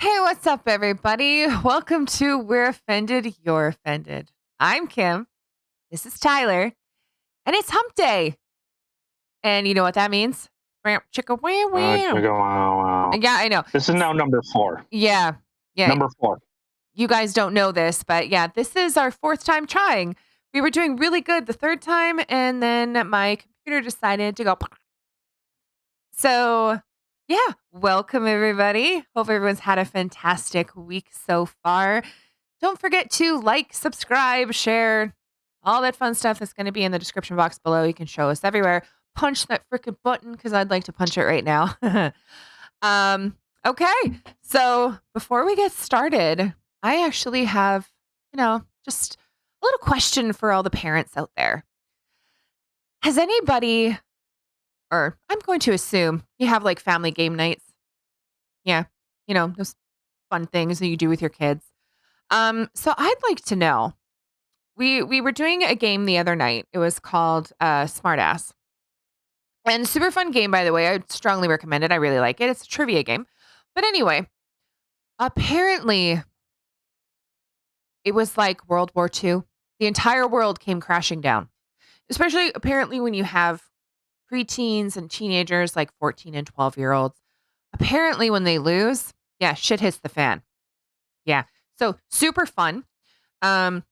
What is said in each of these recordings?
Hey, what's up, everybody? Welcome to We're Offended, You're Offended. I'm Kim. This is Tyler. And it's hump day. And you know what that means? Meow, chicka, wow, wow. Wow. Yeah, I know. This is now number 4. Yeah. Yeah. Number 4. You guys don't know this, but yeah, this is our fourth time trying. We were doing really good the third time, and then my computer decided to go. So, yeah, welcome everybody. Hope everyone's had a fantastic week so far. Don't forget to like, subscribe, share, all that fun stuff that's going to be in the description box below. You can show us everywhere. Punch that freaking button because I'd like to punch it right now. Okay, so before we get started, I actually have, just a little question for all the parents out there. Has anybody, or I'm going to assume you have like family game nights? Yeah, those fun things that you do with your kids. So I'd like to know. We were doing a game the other night. It was called Smartass. And super fun game, by the way. I would strongly recommend it. I really like it. It's a trivia game. But anyway, apparently it was like World War II. The entire world came crashing down. Especially apparently when you have preteens and teenagers like 14 and 12-year-olds. Apparently when they lose, yeah, shit hits the fan. Yeah. So super fun. Um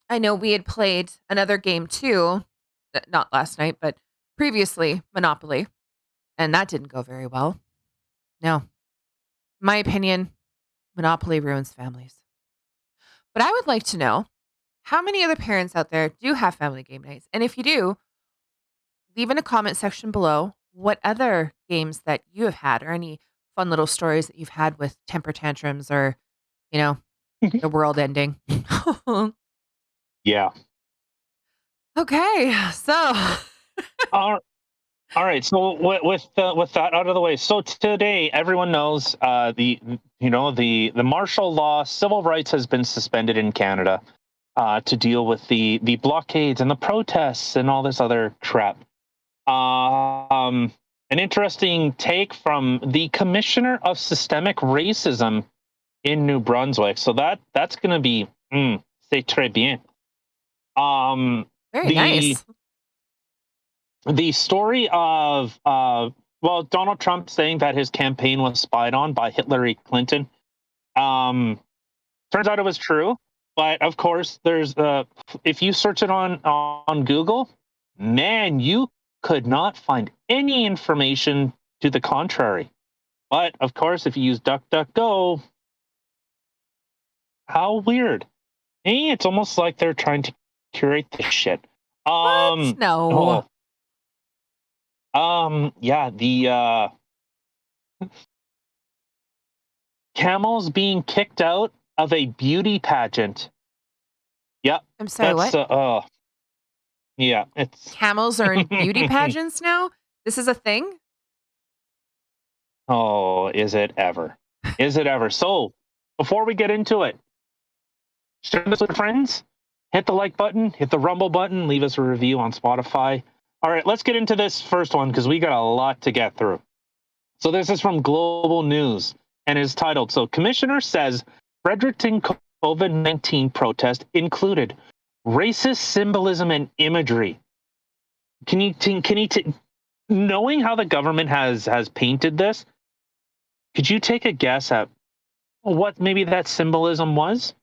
I know we had played another game too, not last night, but previously, Monopoly, and that didn't go very well. No, in my opinion, Monopoly ruins families. But I would like to know how many other parents out there do have family game nights? And if you do, leave in a comment section below what other games that you have had or any fun little stories that you've had with temper tantrums or, the world ending. Yeah. Okay, so All right. So with that out of the way, so today everyone knows the martial law, civil rights has been suspended in Canada to deal with the blockades and the protests and all this other crap. An interesting take from the Commissioner of Systemic Racism in New Brunswick. So that's going to be c'est très bien. very The nice. the story of Donald Trump saying that his campaign was spied on by Hilary Clinton. Turns out it was true, but of course there's if you search it on Google, man, you could not find any information to the contrary. But of course, if you use DuckDuckGo, how weird. Hey, it's almost like they're trying to curate this shit. What? No. Yeah, the Camels being kicked out of a beauty pageant. Yep, I'm sorry, that's what? yeah, it's Camels are in beauty pageants now? This is a thing? oh, is it ever? Is it ever? So, before we get into it, share this with friends. Hit the like button, hit the rumble button, leave us a review on Spotify. All right, let's get into this first one because we got a lot to get through. So this is from Global News and is titled, so Commissioner says Fredericton COVID-19 protest included racist symbolism and imagery. Knowing how the government has painted this, could you take a guess at what maybe that symbolism was?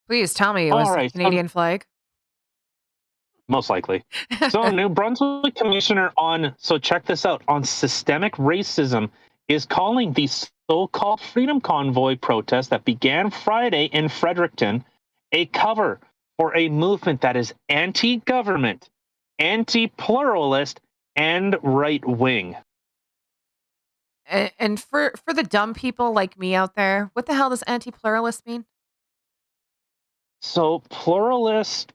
Please tell me it was All the right, Canadian flag. most likely. So New Brunswick Commissioner so check this out, on systemic racism is calling the so-called Freedom Convoy protest that began Friday in Fredericton a cover for a movement that is anti-government, anti-pluralist, and right-wing. And for the dumb people like me out there, what the hell does anti-pluralist mean? So pluralist.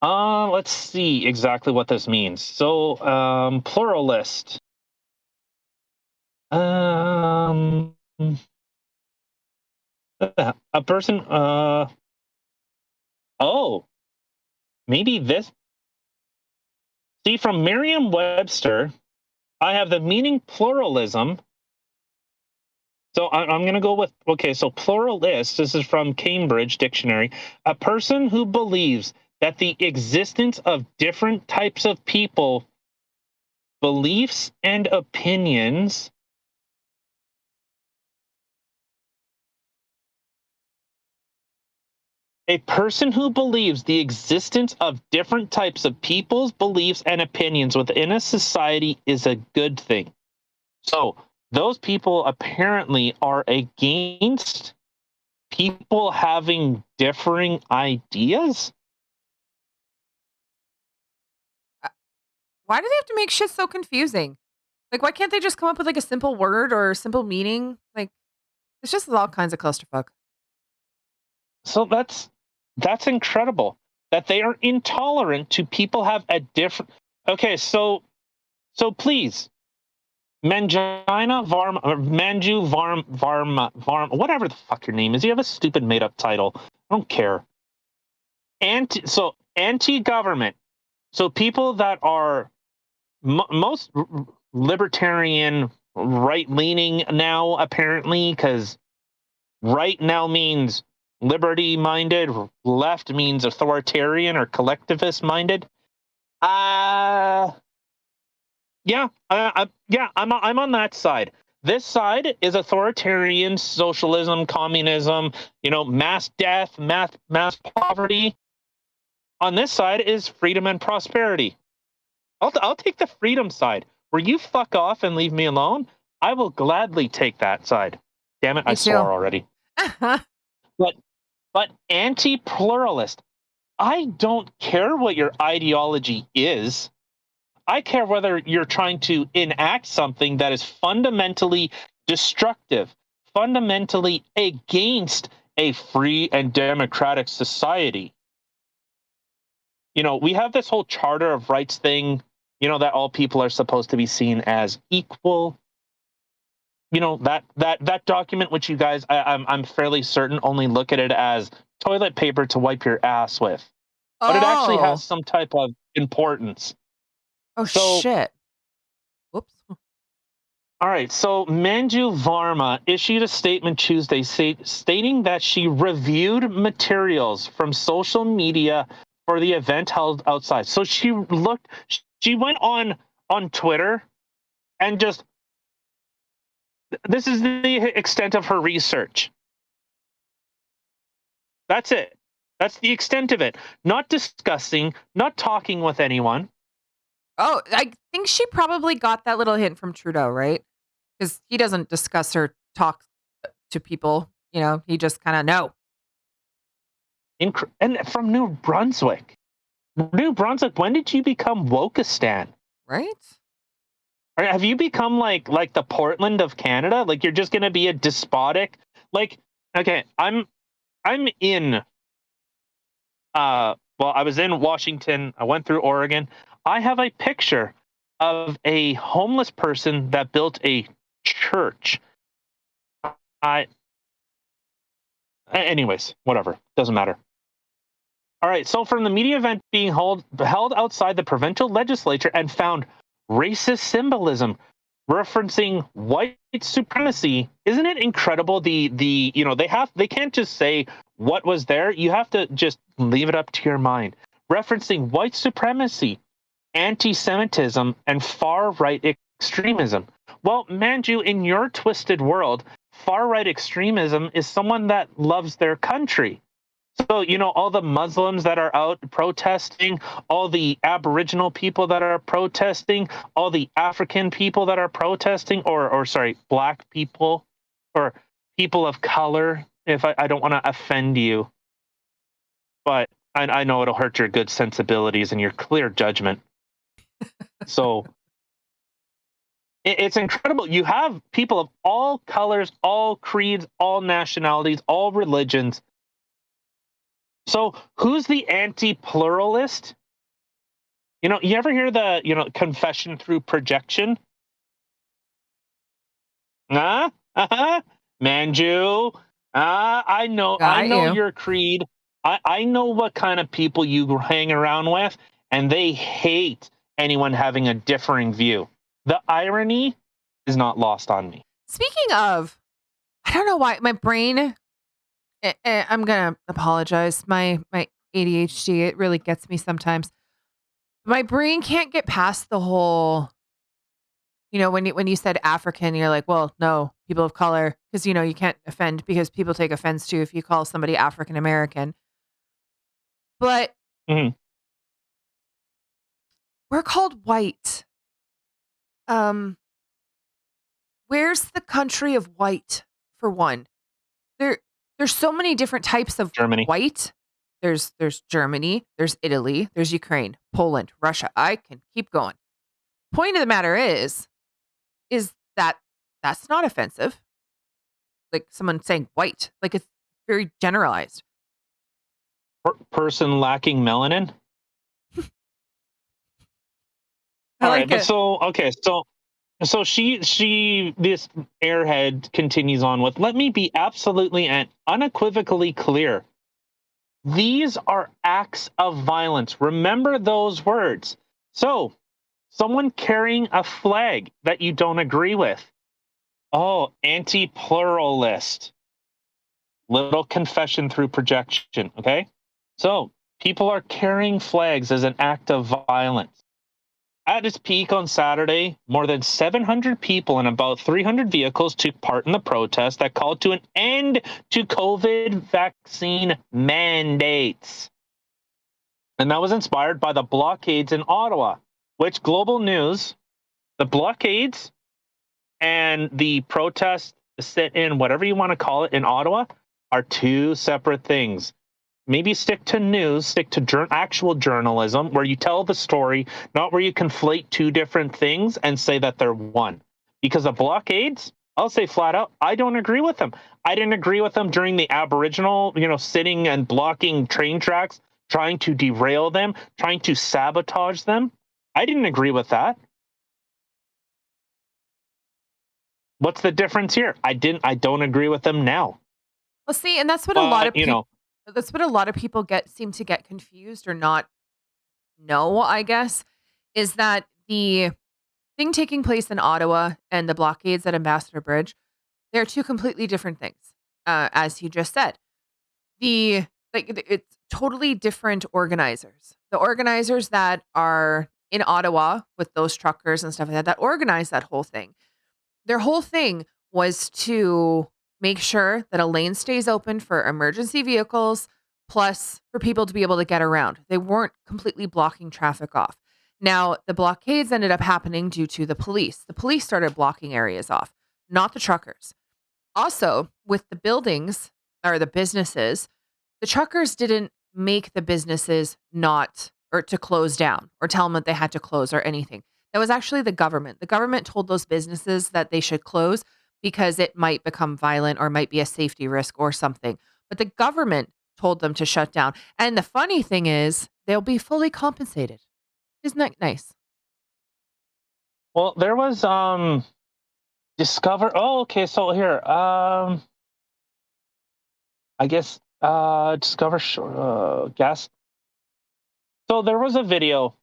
Let's see exactly what this means. So pluralist. A person. Oh, maybe this. See, from Merriam-Webster, I have the meaning pluralism So I'm going to go with, okay, so pluralist, this is from Cambridge Dictionary, a person who believes that the existence of different types of people, beliefs, and opinions. A person who believes the existence of different types of people's beliefs and opinions within a society is a good thing. So those people apparently are against people having differing ideas. Uh, Why do they have to make shit so confusing? Like, why can't they just come up with like a simple word or a simple meaning? Like, it's just all kinds of clusterfuck. So that's incredible that they are intolerant to people have a different. Okay, so please, Mangina Varm or Manju Varm, whatever the fuck your name is. You have a stupid made up title. I don't care. Anti-government. So people that are most libertarian, right leaning now, apparently, because right now means liberty minded, left means authoritarian or collectivist minded. Uh yeah, I'm on that side. This side is authoritarian socialism, communism, mass death, mass poverty. On this side is freedom and prosperity. I'll take the freedom side. Where you fuck off and leave me alone, I will gladly take that side. Damn it, I Me too. swore already. But anti-pluralist, I don't care what your ideology is. I care whether you're trying to enact something that is fundamentally destructive, fundamentally against a free and democratic society. We have this whole Charter of Rights thing, that all people are supposed to be seen as equal. That document, which you guys, I'm fairly certain, only look at it as toilet paper to wipe your ass with, but it actually has Oh. some type of importance. Oh So, shit. Whoops. all right. So Manju Varma issued a statement Tuesday stating that she reviewed materials from social media for the event held outside. So she went on Twitter and just, this is the extent of her research. That's it. That's the extent of it. Not discussing, not talking with anyone. Oh, I think she probably got that little hint from Trudeau, right? Because he doesn't discuss or talk to people. He just kind of know. And from New Brunswick. New Brunswick, when did you become Wokistan? Right? Or have you become like the Portland of Canada? Like you're just gonna be a despotic? Like, okay, I'm in well, I was in Washington, I went through Oregon. I have a picture of a homeless person that built a church. Anyways, whatever, doesn't matter. All right, so from the media event being held outside the provincial legislature and found racist symbolism referencing white supremacy. Isn't it incredible? They can't just say what was there. You have to just leave it up to your mind. Referencing white supremacy, anti-Semitism, and far-right extremism. Well, Manju, in your twisted world, far-right extremism is someone that loves their country. So, all the Muslims that are out protesting, all the Aboriginal people that are protesting, all the African people that are protesting, or sorry, Black people or people of color, if I don't want to offend you, but I know it'll hurt your good sensibilities and your clear judgment. So it's incredible. You have people of all colors, all creeds, all nationalities, all religions. So who's the anti-pluralist? You ever hear the, confession through projection? Huh? Uh-huh. Manju. I Got know you. your creed. I know what kind of people you hang around with, and they hate anyone having a differing view. The irony is not lost on me. Speaking of I don't know why my brain. I'm gonna apologize. My ADHD, it really gets me sometimes. My brain can't get past the whole. When you said African, you're like, well, no, people of color, because you can't offend because people take offense to if you call somebody African American. But Mhm. we're called white. Um, where's the country of white for one? There there's so many different types of Germany. white. There's Germany, there's Italy, there's Ukraine, Poland, Russia. I can keep going. Point of the matter is that that's not offensive. Like someone saying white, like it's very generalized. Person lacking melanin. I All right, like but it. so okay, so she this airhead continues on with, let me be absolutely and unequivocally clear. These are acts of violence. Remember those words. So, someone carrying a flag that you don't agree with. Oh, anti-pluralist. Little confession through projection, okay? So, people are carrying flags as an act of violence. At its peak on Saturday, more than 700 people and about 300 vehicles took part in the protest that called to an end to COVID vaccine mandates. And that was inspired by the blockades in Ottawa, which Global News, the blockades and the protest, the sit-in, whatever you want to call it in Ottawa, are two separate things. Maybe stick to news, stick to actual journalism where you tell the story, not where you conflate two different things and say that they're one. Because the blockades, I'll say flat out, I don't agree with them. I didn't agree with them during the Aboriginal, sitting and blocking train tracks, trying to derail them, trying to sabotage them. I didn't agree with that. What's the difference here? I don't agree with them now. Well, see, and that's what a lot But, of people seem to get confused or not know, I guess, is that the thing taking place in Ottawa and the blockades at Ambassador Bridge, they're two completely different things. As you just said. It's totally different organizers. The organizers that are in Ottawa with those truckers and stuff like that, that organized that whole thing. Their whole thing was to make sure that a lane stays open for emergency vehicles, plus for people to be able to get around. They weren't completely blocking traffic off. Now, the blockades ended up happening due to the police. The police started blocking areas off, not the truckers. Also, with the buildings or the businesses, the truckers didn't make the businesses not or to close down or tell them that they had to close or anything. That was actually the government. The government told those businesses that they should close because it might become violent or might be a safety risk or something. But the government told them to shut down. And the funny thing is, they'll be fully compensated. Isn't that nice? well, there was discover. Oh, okay. So here, I guess discover gas. So there was a video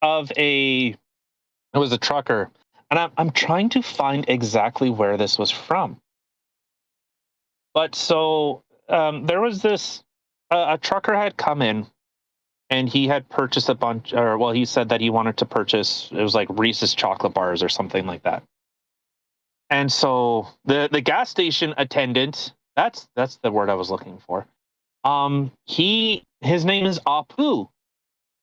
of it was a trucker, and I'm trying to find exactly where this was from. But so there was this a trucker had come in, and he had purchased a bunch, or well, he said that he wanted to purchase, it was like Reese's chocolate bars or something like that. And so the gas station attendant, that's the word I was looking for. His name is Apu.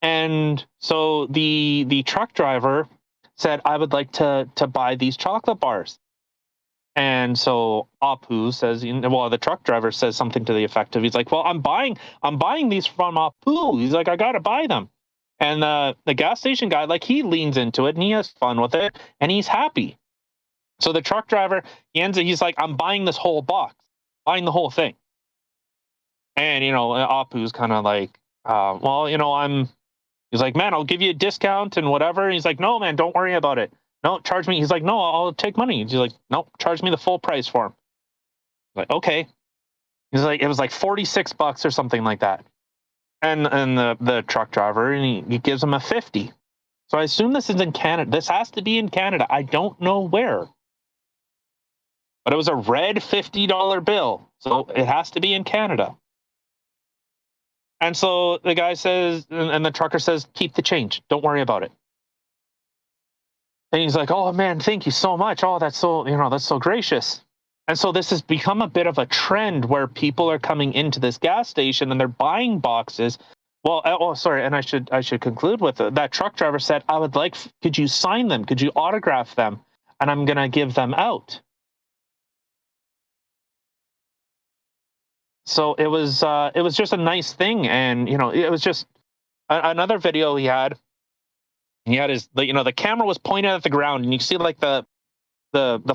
And so the truck driver said, I would like to buy these chocolate bars. And so Apu says, well, the truck driver says something to the effect of, he's like, well, I'm buying these from Apu. He's like, I gotta buy them. And the gas station guy, like, he leans into it and he has fun with it and he's happy. So the truck driver, he's like, I'm buying this whole box, buying the whole thing. And Apu's kind of like, well, he's like, man, I'll give you a discount and whatever. And he's like, no, man, don't worry about it. No, charge me. He's like, no, I'll take money. He's like, no, charge me the full price for him. Like, okay. He's like, it was like $46 or something like that. And the truck driver, and he gives him a 50. So I assume this is in Canada. This has to be in Canada. I don't know where. but it was a red $50 bill, so it has to be in Canada. And so the guy says, and the trucker says, keep the change. Don't worry about it. And he's like, oh man, thank you so much. Oh, that's so gracious. And so this has become a bit of a trend where people are coming into this gas station and they're buying boxes. Well, sorry, and I should conclude with it. That truck driver said, could you sign them? Could you autograph them? And I'm going to give them out. So it was just a nice thing. And, it was just another video he had. He had the camera was pointed at the ground, and you see like the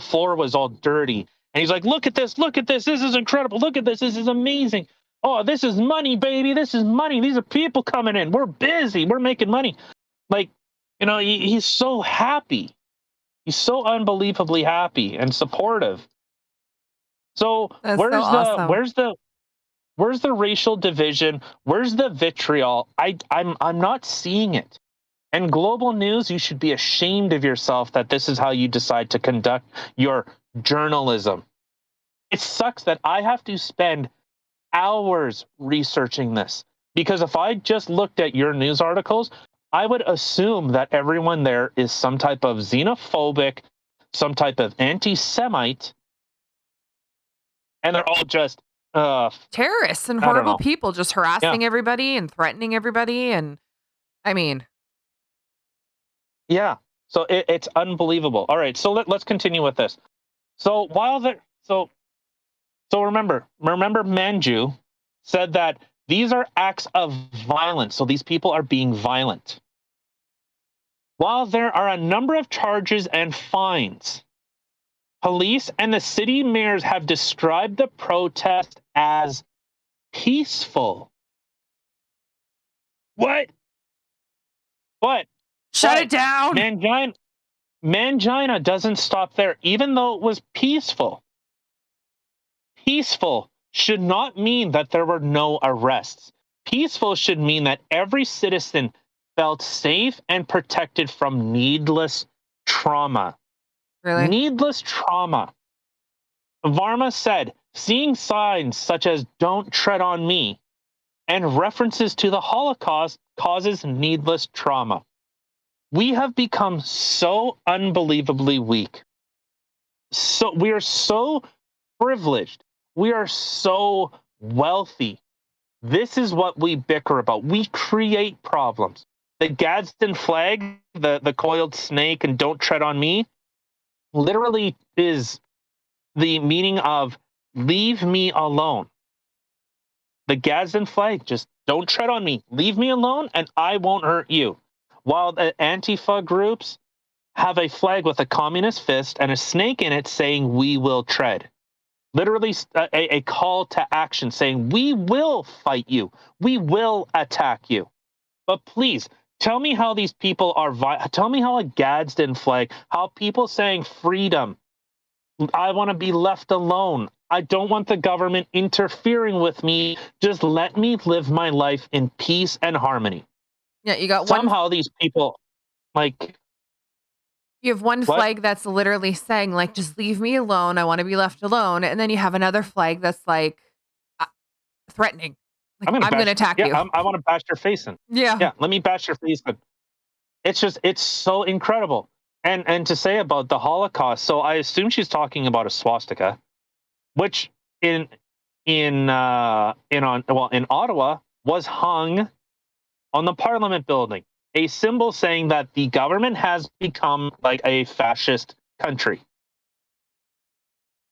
floor was all dirty. And he's like, look at this, this is incredible, look at this is amazing. Oh, this is money, baby, this is money. These are people coming in. We're busy, we're making money. Like, he's so happy. He's so unbelievably happy and supportive. So That's so awesome. where's the racial division? Where's the vitriol? I'm not seeing it. And global news, you should be ashamed of yourself that this is how you decide to conduct your journalism. It sucks that I have to spend hours researching this, because if I just looked at your news articles, I would assume that everyone there is some type of xenophobic, some type of anti-Semite, and they're all just terrorists and horrible people just harassing everybody and threatening everybody. And I mean... Yeah, so it's unbelievable. All right, so let's continue with this. So remember Manju said that these are acts of violence. So these people are being violent. While there are a number of charges and fines, police and the city mayors have described the protest as peaceful. What? Shut it down. Mangina doesn't stop there, even though it was peaceful. Peaceful should not mean that there were no arrests. Peaceful should mean that every citizen felt safe and protected from needless trauma. Really? Needless trauma. Varma said, seeing signs such as "Don't tread on me" and references to the Holocaust causes needless trauma. We have become so unbelievably weak. So we are so privileged. We are so wealthy. This is what we bicker about. We create problems. The Gadsden flag, the coiled snake, and "Don't tread on me" literally is the meaning of "leave me alone." The Gadsden flag, just "don't tread on me. Leave me alone and I won't hurt you." While the Antifa groups have a flag with a communist fist and a snake in it saying "we will tread." Literally a call to action saying we will fight you. We will attack you. But please, tell me how these people are, tell me how a Gadsden flag, how people saying freedom, I want to be left alone, I don't want the government interfering with me, just let me live my life in peace and harmony. Yeah, you got somehow these people, like, you have one flag that's literally saying, like, just leave me alone, I want to be left alone. And then you have another flag that's like threatening. Like, I'm going to attack you. I want to bash your face in. Yeah, let me bash your face in. It's so incredible. And to say about the Holocaust, so I assume she's talking about a swastika, which in Ottawa was hung on the Parliament building, a symbol saying that the government has become like a fascist country.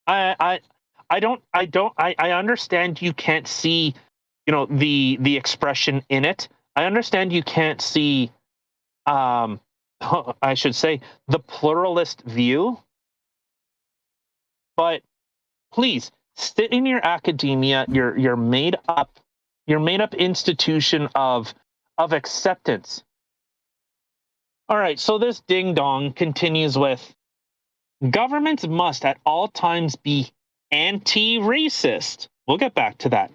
I understand you can't see, the expression in it. I understand you can't see, I should say, the pluralist view. But please sit in your academia, your made up institution of acceptance. All right, so this ding dong continues with, governments must at all times be anti-racist. We'll get back to that.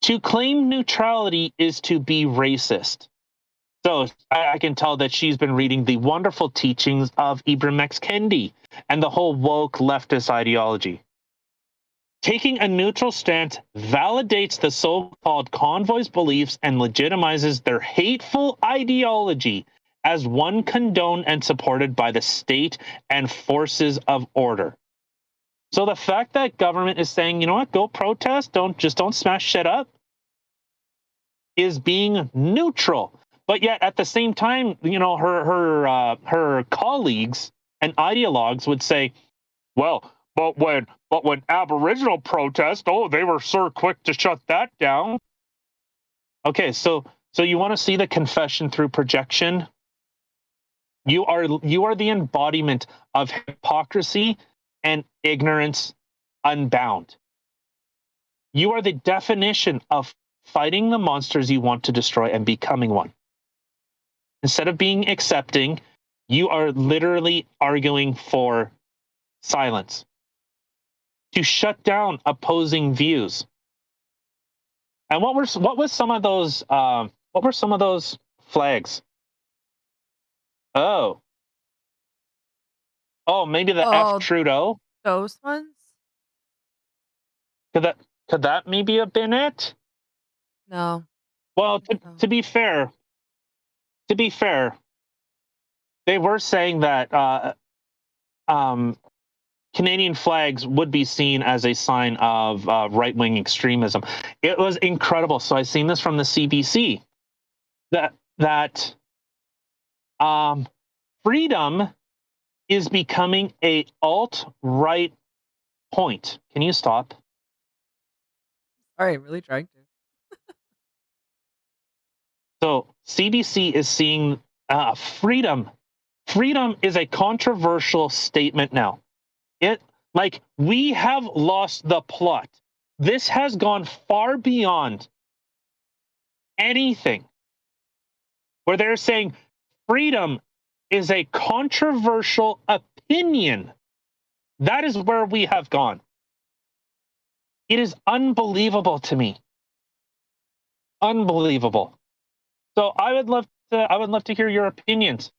To claim neutrality is to be racist. So I can tell that she's been reading the wonderful teachings of Ibram X. Kendi and the whole woke leftist ideology. Taking a neutral stance validates the so-called convoy's beliefs and legitimizes their hateful ideology as one condoned and supported by the state and forces of order. So the fact that government is saying, you know what, go protest, don't smash shit up, is being neutral. But yet at the same time, you know, her colleagues and ideologues would say, well, but when Aboriginal protest, oh, they were so quick to shut that down. Okay, so you want to see the confession through projection? You are the embodiment of hypocrisy and ignorance unbound. You are the definition of fighting the monsters you want to destroy and becoming one. Instead of being accepting, you are literally arguing for silence, to shut down opposing views. And what were some of those flags? Oh, maybe the F Oh, Trudeau. those ones? Could that maybe have been it? No. Well, No. to be fair, they were saying that Canadian flags would be seen as a sign of right-wing extremism. It was incredible. So I seen this from the CBC that freedom is becoming a alt-right point. Can you stop? All right, really trying to. So CBC is seeing freedom. Freedom is a controversial statement now. We have lost the plot. This has gone far beyond anything where they're saying freedom is a controversial opinion. That is where we have gone. It is unbelievable to me. Unbelievable. So I would love to hear your opinions.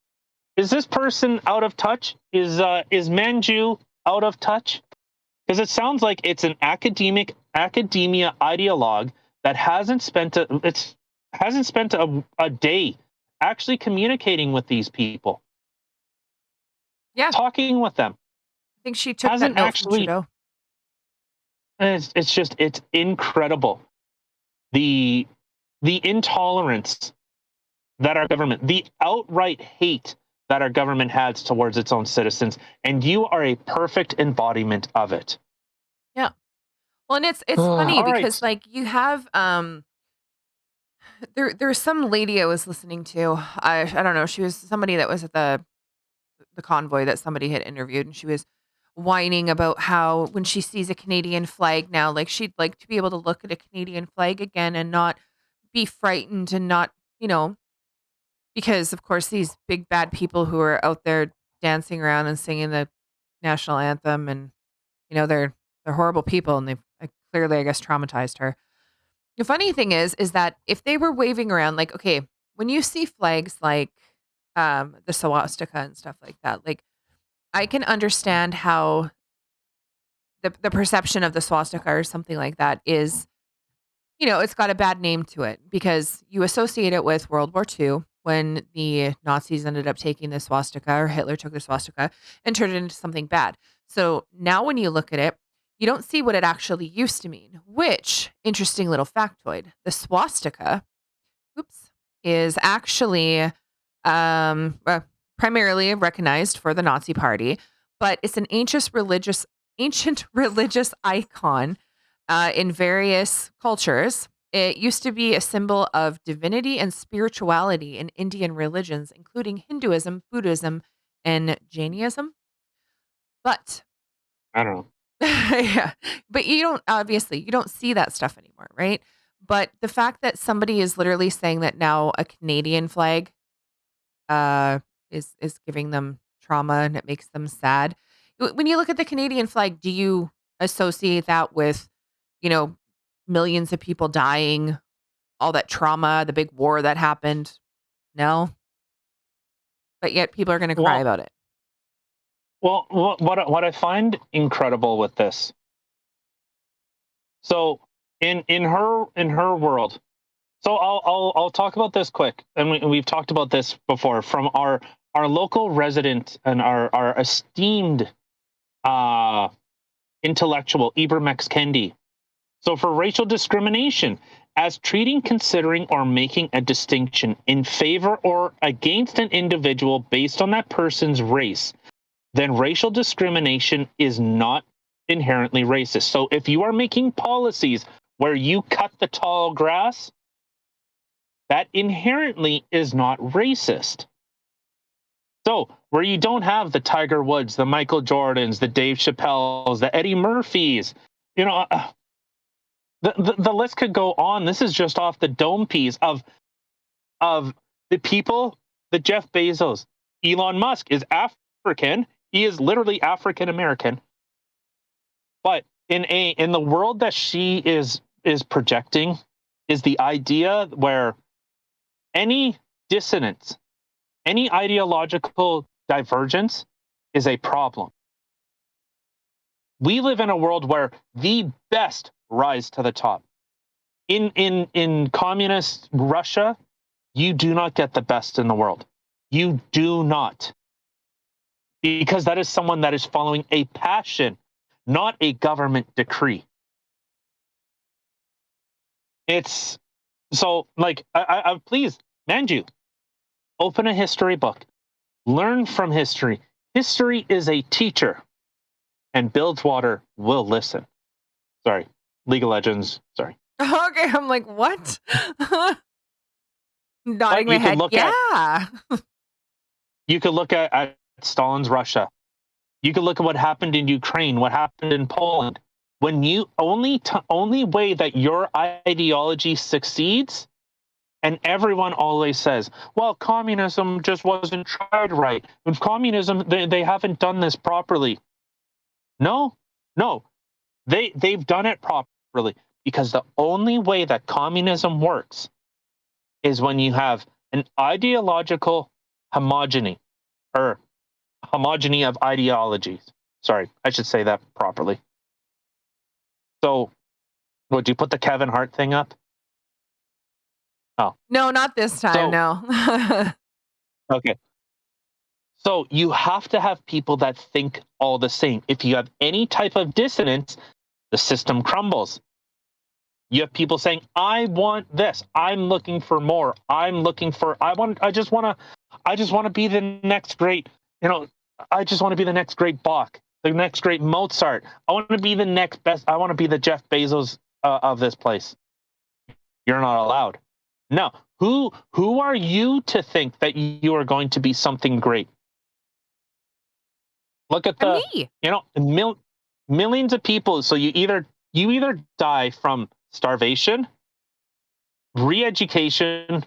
Is this person out of touch? Is Manju out of touch? Because it sounds like it's an academia ideologue that hasn't spent a day actually communicating with these people. Yeah. Talking with them. I think she took that Hasn't note from actually. Trudeau. It's incredible. The intolerance that our government, the outright hate that our government has towards its own citizens, and you are a perfect embodiment of it. Yeah. Well, and it's funny All right. because like you have there's some lady I was listening to. I don't know, she was somebody that was at the convoy that somebody had interviewed, and she was whining about how when she sees a Canadian flag now, like she'd like to be able to look at a Canadian flag again and not be frightened and not, you know, because of course these big bad people who are out there dancing around and singing the national anthem, and you know they're horrible people, and they've clearly I guess traumatized her. The funny thing is that if they were waving around, like, okay, when you see flags like the swastika and stuff like that, like I can understand how the perception of the swastika or something like that is, you know, it's got a bad name to it because you associate it with World War II when the Nazis ended up taking the swastika, or Hitler took the swastika and turned it into something bad. So now when you look at it, you don't see what it actually used to mean, which, interesting little factoid, the swastika, oops, is actually primarily recognized for the Nazi Party, but it's an ancient religious icon in various cultures. It used to be a symbol of divinity and spirituality in Indian religions, including Hinduism, Buddhism, and Jainism. But I don't know. yeah, but you don't see that stuff anymore, right? But the fact that somebody is literally saying that now a Canadian flag is giving them trauma and it makes them sad. When you look at the Canadian flag, do you associate that with, you know, millions of people dying, all that trauma, the big war that happened? No. But yet people are going to cry Well, about it. what I find incredible with this So in her world, so I'll talk about this quick, and we've talked about this before from our local resident and our esteemed intellectual Ibram X. Kendi. So for racial discrimination, as treating, considering, or making a distinction in favor or against an individual based on that person's race, then racial discrimination is not inherently racist. So if you are making policies where you cut the tall grass, that inherently is not racist. So where you don't have the Tiger Woods, the Michael Jordans, the Dave Chappelles, the Eddie Murphys, you know, the list could go on. This is just off the dome piece of the people, the Jeff Bezos. Elon Musk is African. He is literally African American. But in the world that she is projecting is the idea where any dissonance, any ideological divergence is a problem. We live in a world where the best rise to the top. In communist Russia, you do not get the best in the world. You do not. Because that is someone that is following a passion, not a government decree. It's so like I please, Manju, open a history book. Learn from history. History is a teacher, and Bilgewater will listen. Sorry, League of Legends. Sorry. Okay, I'm like, what? Nodding my head. Yeah. You could look at Stalin's Russia. You could look at what happened in Ukraine, what happened in Poland. When you only way that your ideology succeeds, and everyone always says, well, communism just wasn't tried right. With communism, they haven't done this properly. No, they've done it properly, because the only way that communism works is when you have an ideological homogeny, or homogeny of ideologies. Sorry, I should say that properly. So, would you put the Kevin Hart thing up? Oh. No, not this time, no. Okay. So you have to have people that think all the same. If you have any type of dissonance, the system crumbles. You have people saying, I want this. I'm looking for more. I just want to be the next great, I just want to be the next great Bach, the next great Mozart. I want to be the next best. I want to be the Jeff Bezos of this place. You're not allowed. No. Who are you to think that you are going to be something great? Look at Me. Millions of people. So you either die from starvation, re-education,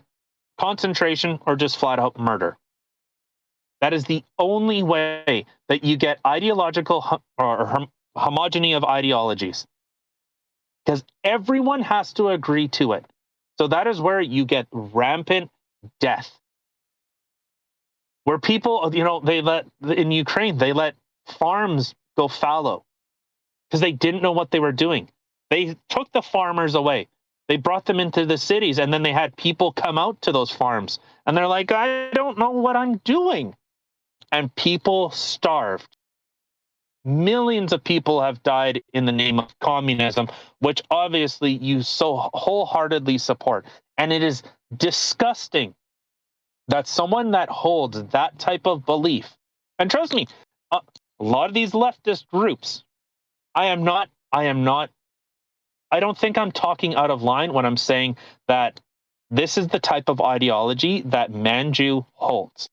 concentration, or just flat out murder. That is the only way that you get ideological or homogeny of ideologies, because everyone has to agree to it. So that is where you get rampant death. Where people, in Ukraine, they let farms go fallow because they didn't know what they were doing. They took the farmers away. They brought them into the cities, and then they had people come out to those farms. And they're like, I don't know what I'm doing. And people starved. Millions of people have died in the name of communism, which obviously you so wholeheartedly support. And it is disgusting that someone that holds that type of belief, and trust me, a lot of these leftist groups, I don't think I'm talking out of line when I'm saying that this is the type of ideology that Manju holds.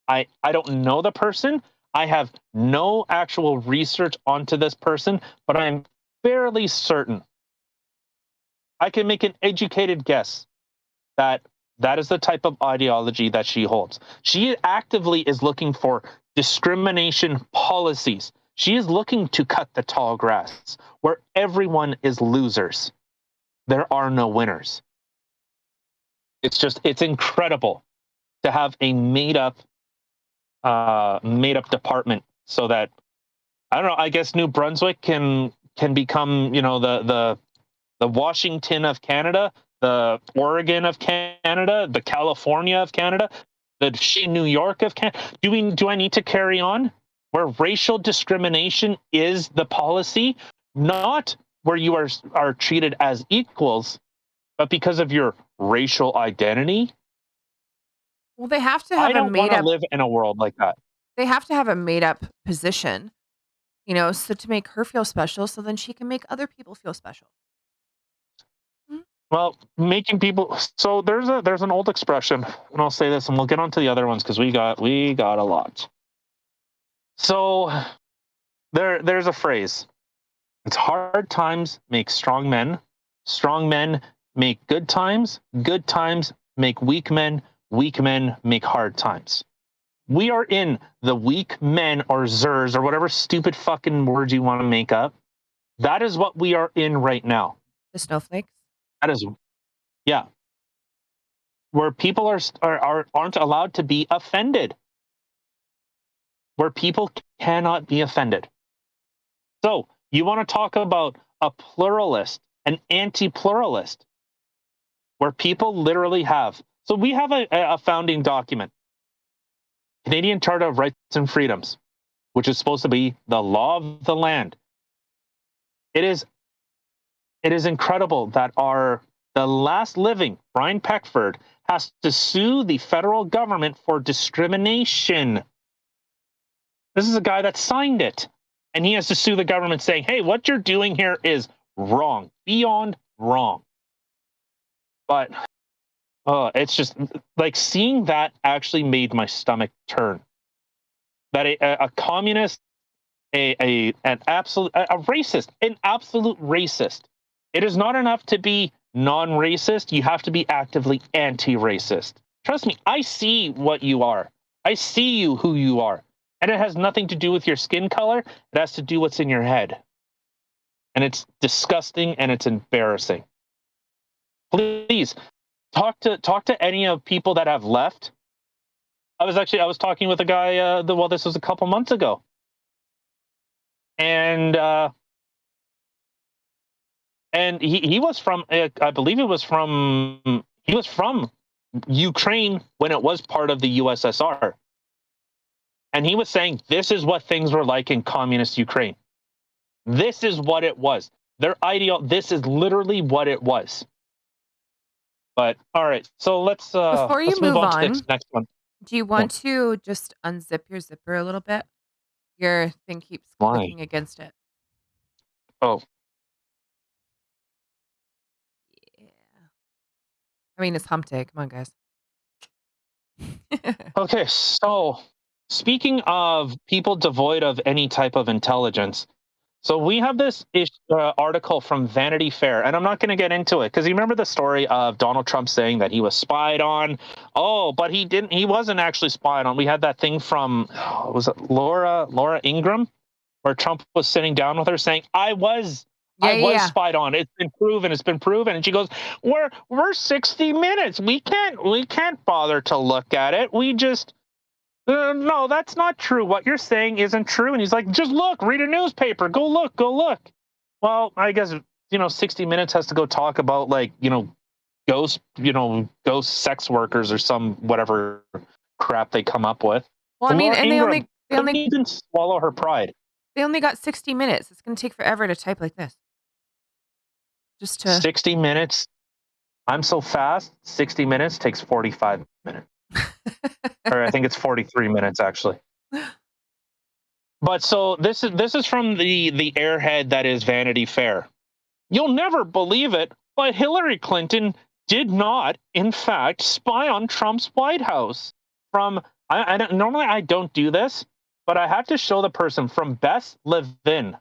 I don't know the person. I have no actual research onto this person, but I'm fairly certain. I can make an educated guess that that is the type of ideology that she holds. She actively is looking for discrimination policies. She is looking to cut the tall grass where everyone is losers. There are no winners. It's incredible to have a made up department so that, I don't know, I guess New Brunswick can become, the the Washington of Canada, the Oregon of Canada, the California of Canada, the New York of Canada. Do I need to carry on where racial discrimination is the policy, not where you are treated as equals, but because of your racial identity? Well, they have to I have a don't want made to up live in a world like that. they have to have a made up position, you know, so to make her feel special so then she can make other people feel special. Mhm. Well, making people so there's an old expression, and I'll say this, and we'll get on to the other ones because we got a lot. So there's a phrase. It's hard times make strong men make good times make weak men make hard times. We are in the weak men or zers or whatever stupid fucking words you want to make up. That is what we are in right now. The snowflakes. That is, yeah, where people aren't allowed to be offended, where people cannot be offended. So you want to talk about a pluralist, an anti-pluralist, where people literally have. So we have a founding document, Canadian Charter of Rights and Freedoms, which is supposed to be the law of the land. It is incredible that the last living Brian Peckford has to sue the federal government for discrimination. This is a guy that signed it, and he has to sue the government saying, hey, what you're doing here is wrong, beyond wrong. But it's just like seeing that actually made my stomach turn. That a communist, an absolute racist, an absolute racist. It is not enough to be non-racist. You have to be actively anti-racist. Trust me, I see what you are. I see you who you are. And it has nothing to do with your skin color. It has to do what's in your head. And it's disgusting and it's embarrassing. Please talk to any of people that have left. I was talking with a guy. This was a couple months ago, and he was from I believe he was from Ukraine when it was part of the USSR, and he was saying this is what things were like in communist Ukraine. This is what it was. Their ideal. This is literally what it was. But all right, so let's Before you move move on to on, the next one. do you want to just unzip your zipper a little bit? Your thing keeps Why? clicking against it. Oh, Yeah. I mean, it's hump day. Come on, guys. okay. So speaking of people devoid of any type of intelligence, so we have this article from Vanity Fair, and I'm not going to get into it because you remember the story of Donald Trump saying that he was spied on. Oh, but he didn't. He wasn't actually spied on. We had that thing from was it Laura Ingraham, where Trump was sitting down with her saying, I was Yeah. spied on. It's been proven. It's been proven. And she goes, we're 60 minutes. We can't bother to look at it. We just no, that's not true. What you're saying isn't true. And he's like, just look, read a newspaper. Go look, go look. Well, I guess 60 Minutes has to go talk about ghost sex workers or some whatever crap they come up with. Well, I mean, Laura and Ingraham they couldn't only even swallow her pride. they only got 60 minutes. It's going to take forever to type like this. Just to 60 minutes. I'm so fast. 60 minutes takes 45 minutes. Or I think it's 43 minutes actually. But so this is from the airhead that is Vanity Fair. You'll never believe it, but Hilary Clinton did not, in fact, spy on Trump's White House. Normally I don't do this, but I have to show the person from Bess Levin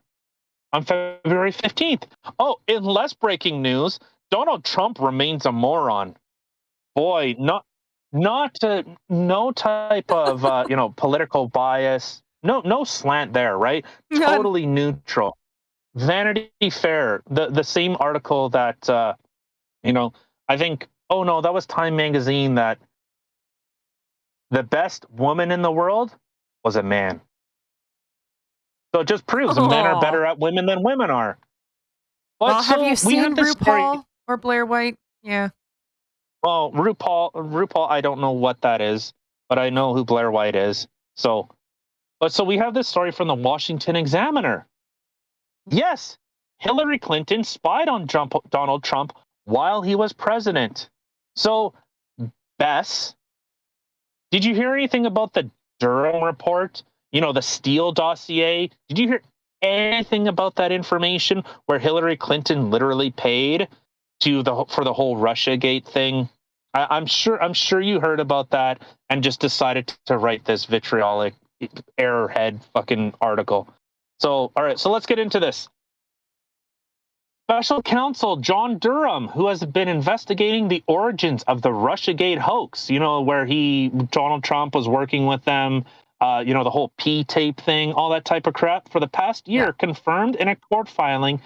on February 15th. Oh, in less breaking news, Donald Trump remains a moron. Boy, no type of political bias, no slant there, right? None. Totally neutral. Vanity Fair, the same article that I think, oh no, that was Time magazine, that the best woman in the world was a man. So it just proves men are better at women than women are. But Well, have you so we have seen this story. RuPaul or Blair White? Yeah. Well, RuPaul, I don't know what that is, but I know who Blair White is. So we have this story from the Washington Examiner. Yes, Hillary Clinton spied on Donald Trump while he was president. So, Bess, did you hear anything about the Durham report? You know, the Steele dossier? Did you hear anything about that information where Hillary Clinton literally paid for the whole Russiagate thing? I'm sure you heard about that and just decided to write this vitriolic airhead fucking article. So, all right, so let's get into this. Special counsel John Durham, who has been investigating the origins of the Russiagate hoax, you know, where Donald Trump was working with them, the whole P-tape thing, all that type of crap, for the past year, confirmed in a court filing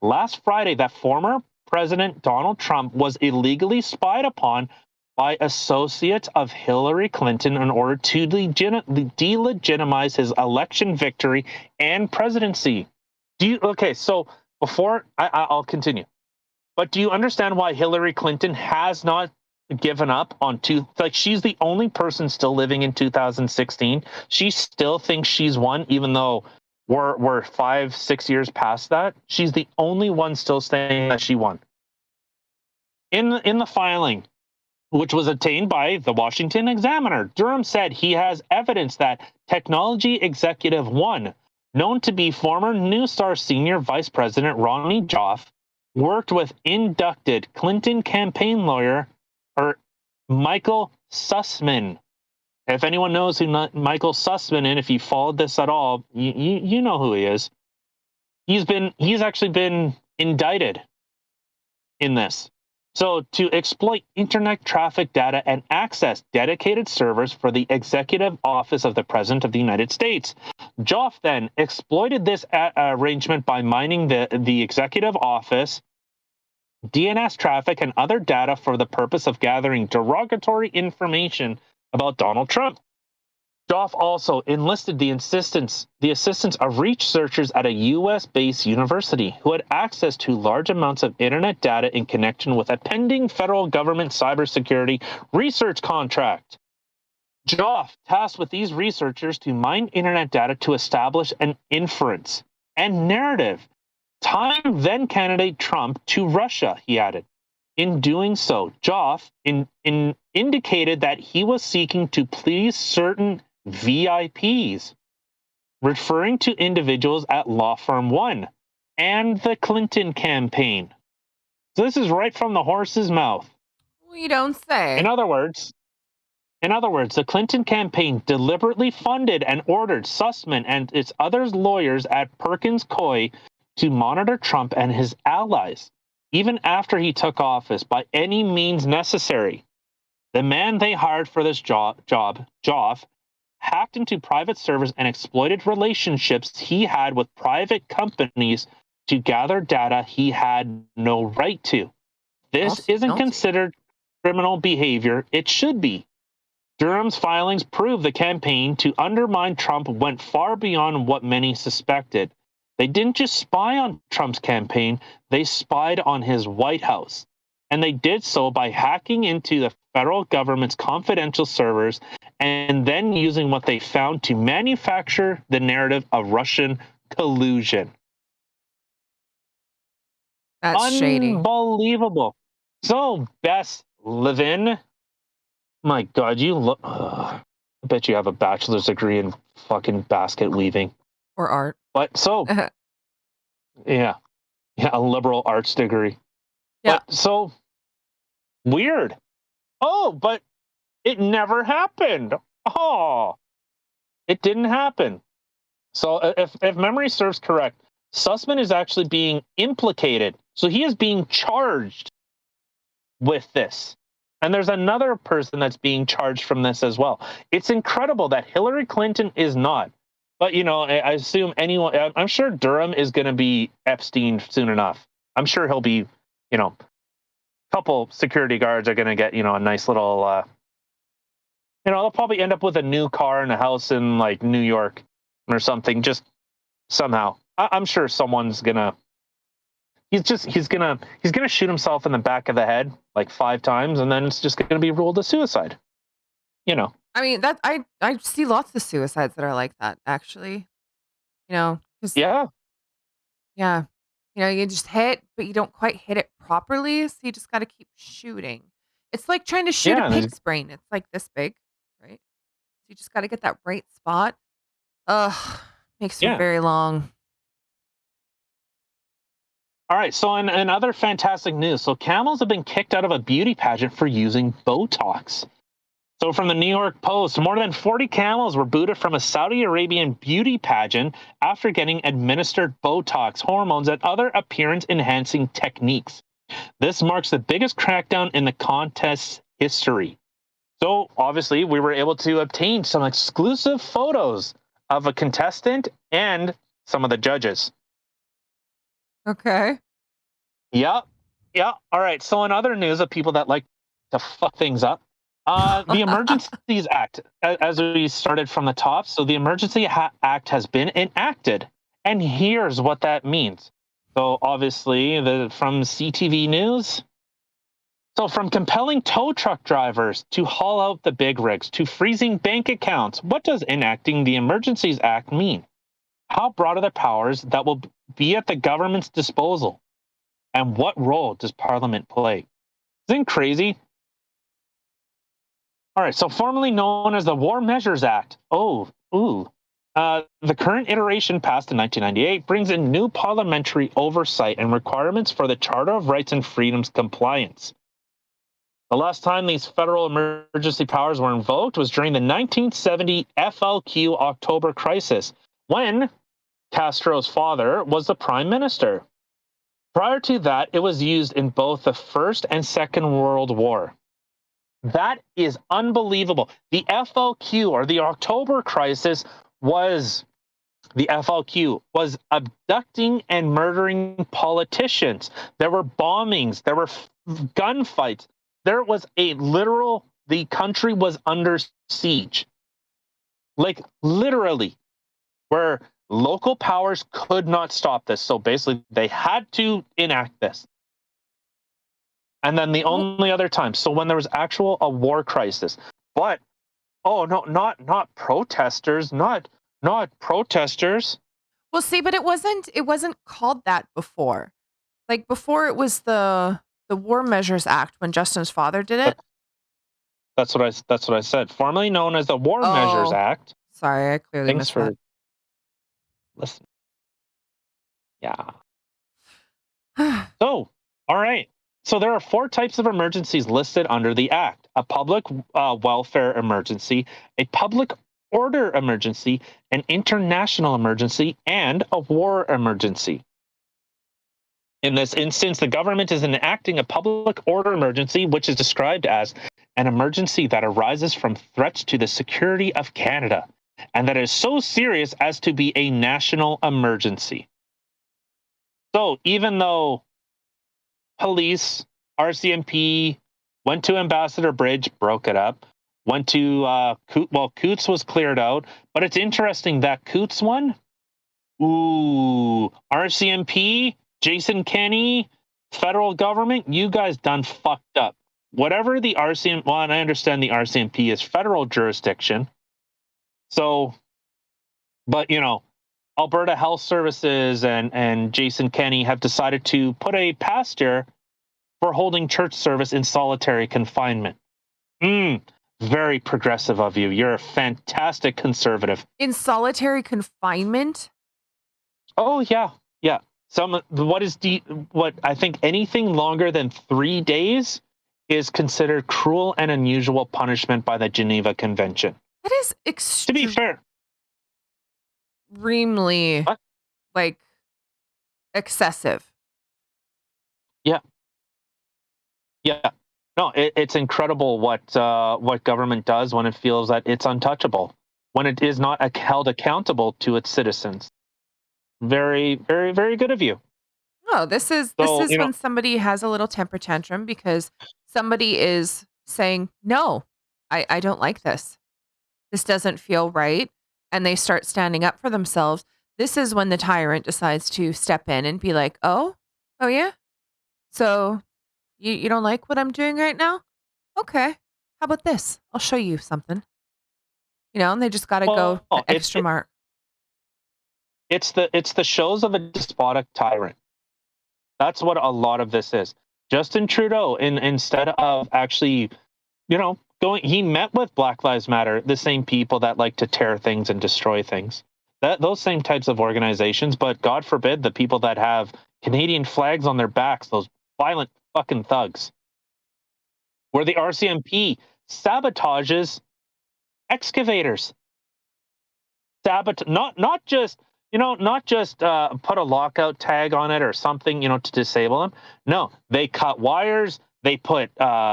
last Friday that former President Donald Trump was illegally spied upon by associates of Hillary Clinton in order to delegitimize his election victory and presidency. So before I'll continue, but do you understand why Hillary Clinton has not given up on she's the only person still living in 2016. She still thinks she's won, even though we're 5-6 years past that. She's the only one still saying that she won. In the filing, which was obtained by the Washington Examiner, Durham said he has evidence that technology executive one, known to be former New Star senior vice president Ronnie Joff, worked with inducted Clinton campaign lawyer Michael Sussman. If anyone knows who Michael Sussman is, and if you followed this at all, you know who he is. He's actually been indicted in this. So, to exploit internet traffic data and access dedicated servers for the executive office of the President of the United States. Joff then exploited this arrangement by mining the executive office, DNS traffic, and other data for the purpose of gathering derogatory information about Donald Trump. Joff also enlisted the assistance of researchers at a U.S.-based university who had access to large amounts of internet data in connection with a pending federal government cybersecurity research contract. Joff tasked with these researchers to mine internet data to establish an inference and narrative tying then-candidate Trump to Russia, he added. In doing so, Joff indicated that he was seeking to please certain VIPs, referring to individuals at Law Firm One and the Clinton campaign. So this is right from the horse's mouth. We don't say. In other words, the Clinton campaign deliberately funded and ordered Sussman and its other lawyers at Perkins Coie to monitor Trump and his allies, even after he took office, by any means necessary. The man they hired for this job, Joff, hacked into private servers and exploited relationships he had with private companies to gather data he had no right to. This isn't considered criminal behavior. It should be. Durham's filings prove the campaign to undermine Trump went far beyond what many suspected. They didn't just spy on Trump's campaign, they spied on his White House. And they did so by hacking into the federal government's confidential servers and then using what they found to manufacture the narrative of Russian collusion. That's shady. Unbelievable. So, Bess Levin, my God, you look. I bet you have a bachelor's degree in fucking basket weaving. Or art. But so, yeah, a liberal arts degree. Yeah. But so weird. Oh, but it never happened. Oh, it didn't happen. So if memory serves correct, Sussman is actually being implicated. So he is being charged with this. And there's another person that's being charged from this as well. It's incredible that Hillary Clinton is not. But, I assume I'm sure Durham is going to be Epstein soon enough. I'm sure he'll be, a couple security guards are going to get, a nice little, they'll probably end up with a new car and a house in like New York or something, just somehow. I'm sure someone's going to he's gonna shoot himself in the back of the head like 5 times, and then it's just gonna be ruled a suicide. You know. I mean, that I see lots of suicides that are like that, actually. Because Yeah. yeah, you just hit, but you don't quite hit it properly, so you just got to keep shooting. It's like trying to shoot a Yeah. pig's brain. It's like this big, right? So you just got to get that right spot. Ugh, makes me Yeah. very long. All right. So, in other fantastic news, so camels have been kicked out of a beauty pageant for using Botox. So, from the New York Post, more than 40 camels were booted from a Saudi Arabian beauty pageant after getting administered Botox, hormones, and other appearance enhancing techniques. This marks the biggest crackdown in the contest's history. So, obviously, we were able to obtain some exclusive photos of a contestant and some of the judges. Okay. Yeah. Yeah. All right. So, in other news of people that like to fuck things up, the Emergencies Act, as we started from the top. So, the Act has been enacted. And here's what that means. So, obviously, from CTV News. So, from compelling tow truck drivers to haul out the big rigs to freezing bank accounts, what does enacting the Emergencies Act mean? How broad are the powers that will be at the government's disposal? And what role does Parliament play? Isn't it crazy? All right, so formerly known as the War Measures Act. The current iteration passed in 1998 brings in new parliamentary oversight and requirements for the Charter of Rights and Freedoms compliance. The last time these federal emergency powers were invoked was during the 1970 FLQ October crisis, when Castro's father was the prime minister. Prior to that, it was used in both the First and Second World War. That is unbelievable. The FLQ, or the October crisis, was abducting and murdering politicians. There were bombings. There were gunfights. There was the country was under siege. Like, literally, where local powers could not stop this. So basically, they had to enact this. And then the only other time, so when there was a war crisis, but not protesters, not protesters. Well, see, but it wasn't called that before. Like before, it was the War Measures Act when Justin's father did it. That's what I said. Formerly known as the War Measures Act. Sorry, I clearly Thanks missed for that. listening. Yeah. So, all right. So there are 4 types of emergencies listed under the Act: a public welfare emergency, a public order emergency, an international emergency, and a war emergency. In this instance, the government is enacting a public order emergency, which is described as an emergency that arises from threats to the security of Canada, and that is so serious as to be a national emergency. So even though police, RCMP, went to Ambassador Bridge, broke it up, went to, Coots was cleared out, but it's interesting that Coots one, RCMP, Jason Kenney, federal government, you guys done fucked up. Whatever the RCMP, well, and I understand the RCMP is federal jurisdiction. So, but Alberta Health Services and Jason Kenney have decided to put a pastor for holding church service in solitary confinement. Very progressive of you. You're a fantastic conservative. In solitary confinement? Oh, yeah. Yeah. What I think anything longer than 3 days is considered cruel and unusual punishment by the Geneva Convention. That is To be fair. Extremely, excessive. Yeah. Yeah. No, it's incredible what government does when it feels that it's untouchable, when it is not held accountable to its citizens. Very, very, very good of you. No, this is when somebody has a little temper tantrum because somebody is saying, no, I don't like this. This doesn't feel right. And they start standing up for themselves. This is when the tyrant decides to step in and be like, oh, Oh, yeah? So you don't like what I'm doing right now? Okay. How about this? I'll show you something. And they just got to go Well, the extra mark. it's the shows of a despotic tyrant. That's what a lot of this is. Justin Trudeau, instead of actually, going, he met with Black Lives Matter, the same people that like to tear things and destroy things. Those same types of organizations, but God forbid the people that have Canadian flags on their backs, those violent fucking thugs. Where the RCMP sabotages excavators. Not just put a lockout tag on it or something, to disable them. No, they cut wires. They put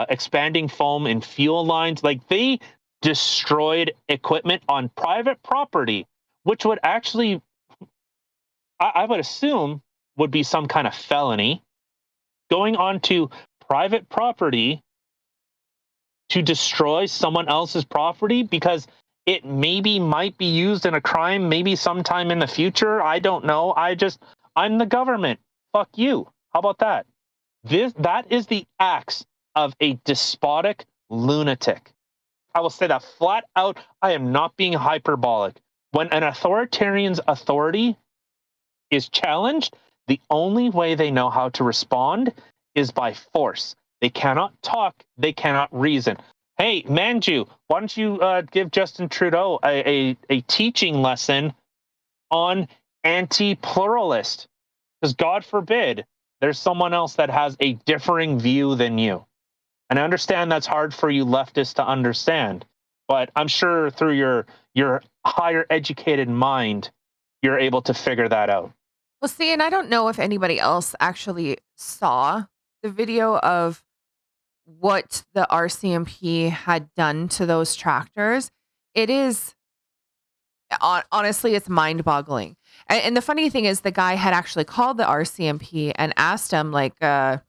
expanding foam in fuel lines. Like, they destroyed equipment on private property, which would actually, I would assume, would be some kind of felony. Going onto private property to destroy someone else's property because it maybe might be used in a crime, maybe sometime in the future. I don't know. I'm the government. Fuck you. How about that? That is the acts of a despotic lunatic. I will say that flat out. I am not being hyperbolic. When an authoritarian's authority is challenged, the only way they know how to respond is by force. They cannot talk. They cannot reason. Hey, Manju, why don't you give Justin Trudeau a teaching lesson on anti-pluralist? Because God forbid there's someone else that has a differing view than you. And I understand that's hard for you leftists to understand, but I'm sure through your higher educated mind, you're able to figure that out. Well, see, and I don't know if anybody else actually saw the video of what the RCMP had done to those tractors. It is honestly, it's mind-boggling. And the funny thing is, the guy had actually called the RCMP and asked him, like, "Yeah,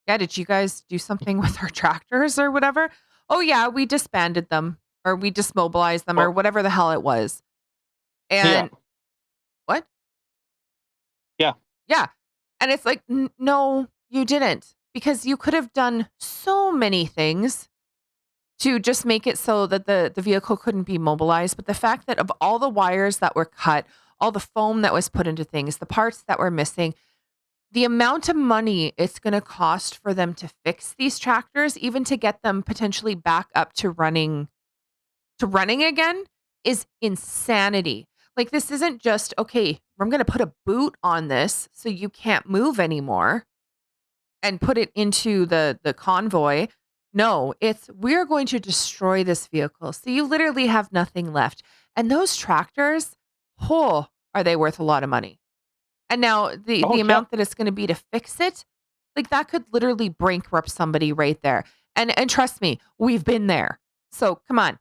did you guys do something with our tractors or whatever?" "Oh yeah, we disbanded them or we dismobilized them or Well, whatever the hell it was." yeah, And what? yeah. Yeah. And it's like, no, you didn't, because you could have done so many things to just make it so that the vehicle couldn't be mobilized. But the fact that of all the wires that were cut, all the foam that was put into things, the parts that were missing, the amount of money it's going to cost for them to fix these tractors, even to get them potentially back up to running again, is insanity. Like, this isn't just, okay, I'm going to put a boot on this so you can't move anymore and put it into the convoy. No, it's, we're going to destroy this vehicle. So you literally have nothing left. And those tractors, oh, are they worth a lot of money? And now the Oh, yeah. amount that it's going to be to fix it, like, that could literally bankrupt somebody right there. And trust me, we've been there. So come on.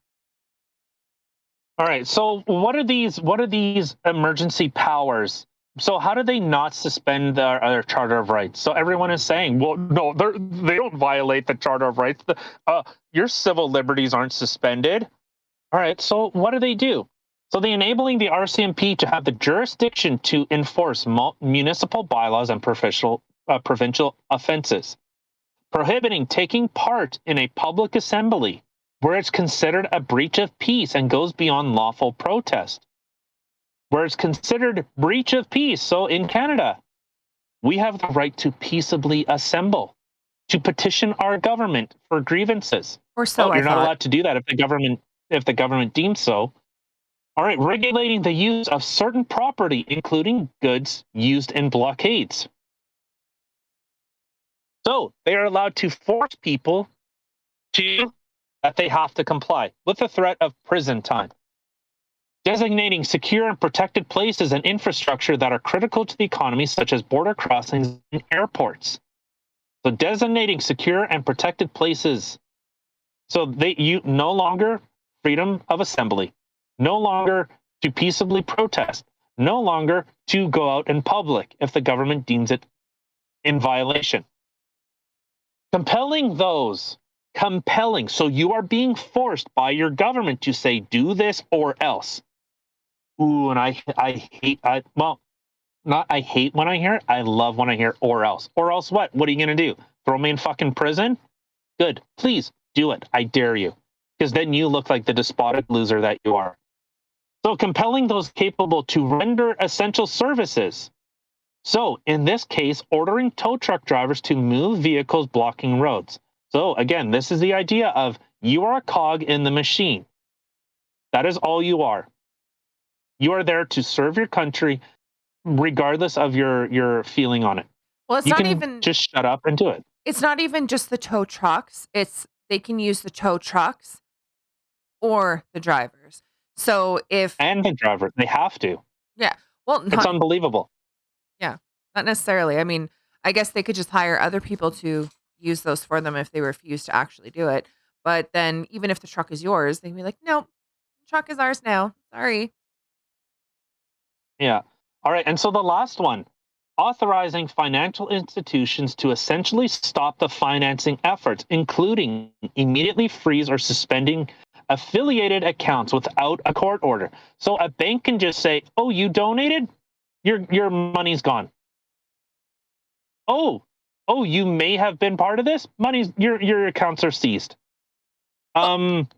All right. So what are these emergency powers? So how do they not suspend their Charter of Rights? So everyone is saying, well, no, they don't violate the Charter of Rights. Your civil liberties aren't suspended. All right. So what do they do? So they enabling the RCMP to have the jurisdiction to enforce municipal bylaws and provincial offenses, prohibiting taking part in a public assembly where it's considered a breach of peace and goes beyond lawful protest, where it's considered breach of peace. So in Canada, we have the right to peaceably assemble, to petition our government for grievances. Or so I You're not thought. allowed to do that if the government deems so. All right, regulating the use of certain property, including goods used in blockades. So they are allowed to force people that they have to comply with the threat of prison time. Designating secure and protected places and infrastructure that are critical to the economy, such as border crossings and airports. So designating secure and protected places. So you no longer freedom of assembly, no longer to peaceably protest, no longer to go out in public if the government deems it in violation. Compelling. So you are being forced by your government to say, do this or else. Ooh, and I hate, well, not I hate when I hear it. I love when I hear or else. Or else what? What are you going to do? Throw me in fucking prison? Good. Please do it. I dare you. Because then you look like the despotic loser that you are. So compelling those capable to render essential services. So in this case, ordering tow truck drivers to move vehicles blocking roads. So again, this is the idea of you are a cog in the machine. That is all you are. You are there to serve your country regardless of your feeling on it. Well, it's You not can even just shut up and do it. it's not even just the tow trucks. They can use the tow trucks or the drivers. So if And the driver, they have to. yeah, well, It's not unbelievable. yeah, not necessarily. I mean, I guess they could just hire other people to use those for them if they refuse to actually do it. But then even if the truck is yours, they can be like, "Nope, the truck is ours now. Sorry." Yeah. All right. And so the last one, authorizing financial institutions to essentially stop the financing efforts, including immediately freeze or suspending affiliated accounts without a court order. So a bank can just say, "Oh, you donated? Your money's gone. Oh, oh, you may have been part of this. Your accounts are seized." Well, Um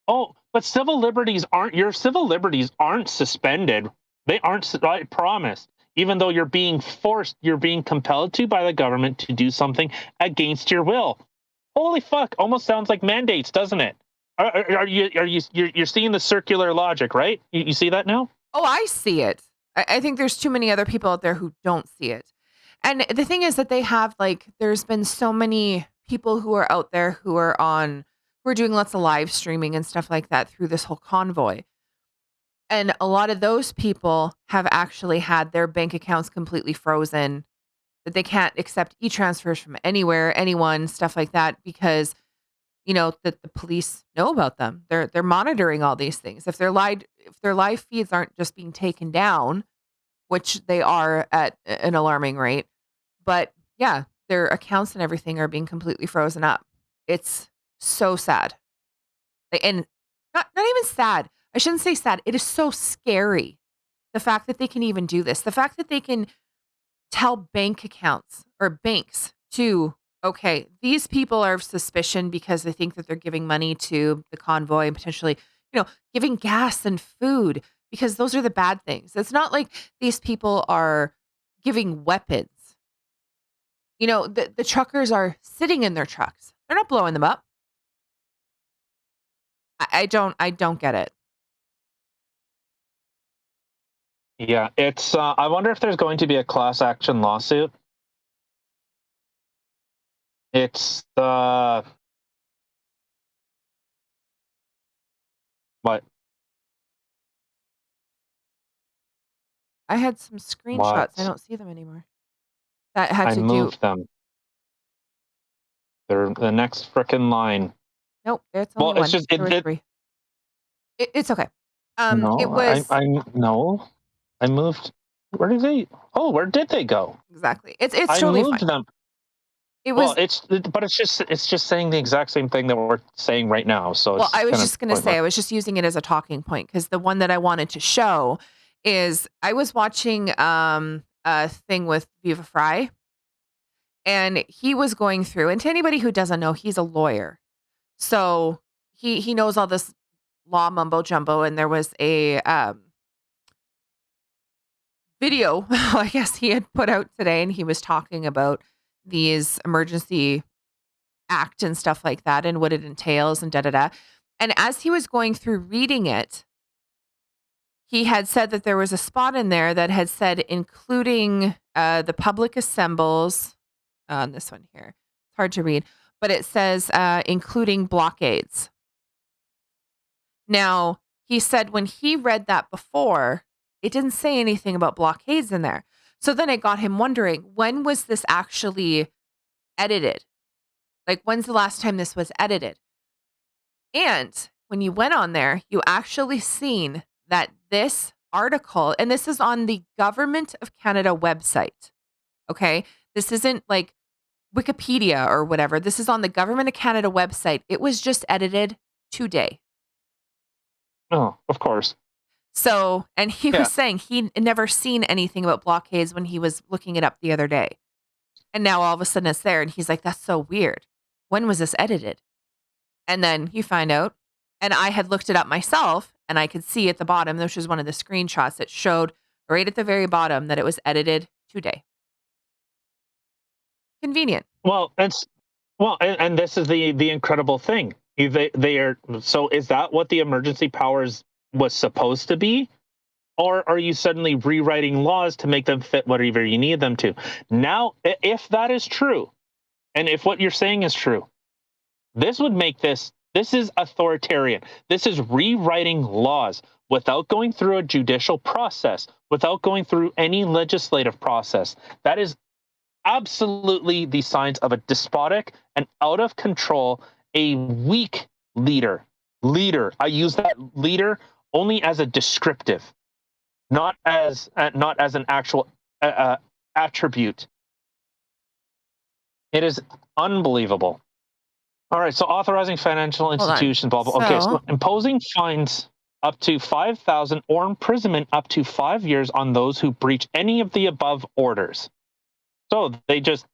Oh, but your civil liberties aren't suspended. They aren't, I promise. Even though you're being compelled to by the government to do something against your will. Holy fuck! Almost sounds like mandates, doesn't it? You're seeing the circular logic, right? You see that now? oh, I see it. I think there's too many other people out there who don't see it. And the thing is that they have like there's been so many people who are out there who are doing lots of live streaming and stuff like that through this whole convoy. And a lot of those people have actually had their bank accounts completely frozen, that they can't accept e-transfers from anywhere, anyone, stuff like that, because that the police know about them. They're monitoring all these things. If their live feeds aren't just being taken down, which they are at an alarming rate, but yeah, their accounts and everything are being completely frozen up. It's so sad. And not even sad. I shouldn't say sad. It is so scary. The fact that they can even do this. The fact that they can tell bank accounts or banks to, okay, these people are of suspicion because they think that they're giving money to the convoy and potentially, giving gas and food, because those are the bad things. It's not like these people are giving weapons. The truckers are sitting in their trucks. They're not blowing them up. I don't get it. Yeah, it's. I wonder if there's going to be a class action lawsuit. It's what I had some screenshots. I what don't see them anymore. That had I to do. moved them. They're the next frickin' line. Nope, it's only Well, it's one. just There were it. three. It's okay. It No, was no. I moved. Where did they? Oh, where did they go? exactly. It's I totally fine. moved them. It Well, was but it's just saying the exact same thing that we're saying right now. So well. it's I was kind of just gonna say pointless. I was just using it as a talking point because the one that I wanted to show is I was watching a thing with Viva Fry, and he was going through. And to anybody who doesn't know, he's a lawyer, so he knows all this law mumbo jumbo. And there was a video, I guess he had put out today, and he was talking about these emergency act and stuff like that and what it entails and da da da. And as he was going through reading it, he had said that there was a spot in there that had said including the public assembles on this one here. It's hard to read, but it says including blockades. Now, he said when he read that before, it didn't say anything about blockades in there. So then it got him wondering, when was this actually edited? Like, when's the last time this was edited? And when you went on there, you actually seen that this article, and this is on the Government of Canada website. Okay. This isn't like Wikipedia or whatever. This is on the Government of Canada website. It was just edited today. Oh, of course. So, and he Yeah. was saying he never seen anything about blockades when he was looking it up the other day. And now all of a sudden it's there. And he's like, that's so weird. When was this edited? And then you find out. And I had looked it up myself and I could see at the bottom, which was one of the screenshots that showed right at the very bottom that it was edited today. Convenient. Well, and this is the incredible thing. They are, so is that what the emergency powers was supposed to be? Or are you suddenly rewriting laws to make them fit whatever you need them to? Now, if that is true, and if what you're saying is true, this would make this is authoritarian. This is rewriting laws without going through a judicial process, without going through any legislative process. That is absolutely the signs of a despotic and out of control, a weak leader. I use that leader only as a descriptive, not as an actual attribute. It is unbelievable. All right, so authorizing financial institutions, blah blah. Okay, so imposing fines up to 5,000 or imprisonment up to 5 years on those who breach any of the above orders. So they just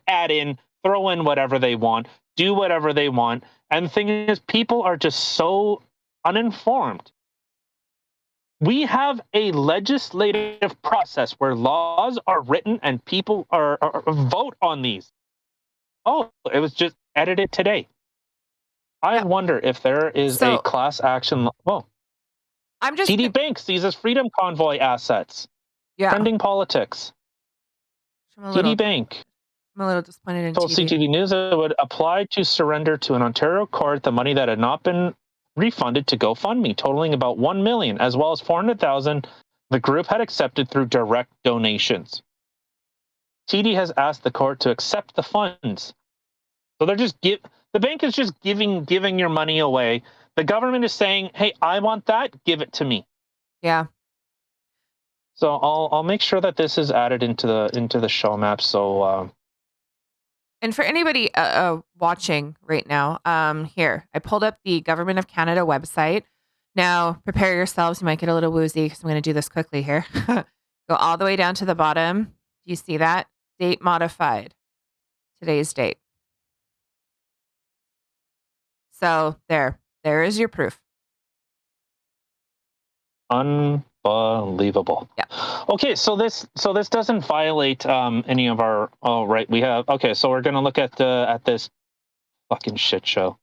add in, throw in whatever they want, do whatever they want, and the thing is, people are just so uninformed. We have a legislative process where laws are written and people are vote on these. Oh, it was just edited today. I wonder if there is a class action. Well, I'm just TD Bank seizes Freedom Convoy assets. Yeah. Trending politics. TD Bank. I'm a little disappointed in Told TD. CTV News it would apply to surrender to an Ontario court the money that had not been refunded to GoFundMe, totaling about $1 million, as well as $400,000 the group had accepted through direct donations. TD has asked the court to accept the funds. So they're just the bank is just giving your money away. The government is saying, "Hey, I want that. Give it to me." Yeah. So I'll make sure that this is added into the show map. So and for anybody watching right now, here I pulled up the Government of Canada website. Now prepare yourselves; you might get a little woozy because I'm going to do this quickly here. Go all the way down to the bottom. Do you see that? Date modified. Today's date. So there is your proof. Unbelievable. Yeah. Okay, so this doesn't violate any of our. Oh, right. We have. Okay, so we're gonna look at this fucking shit show.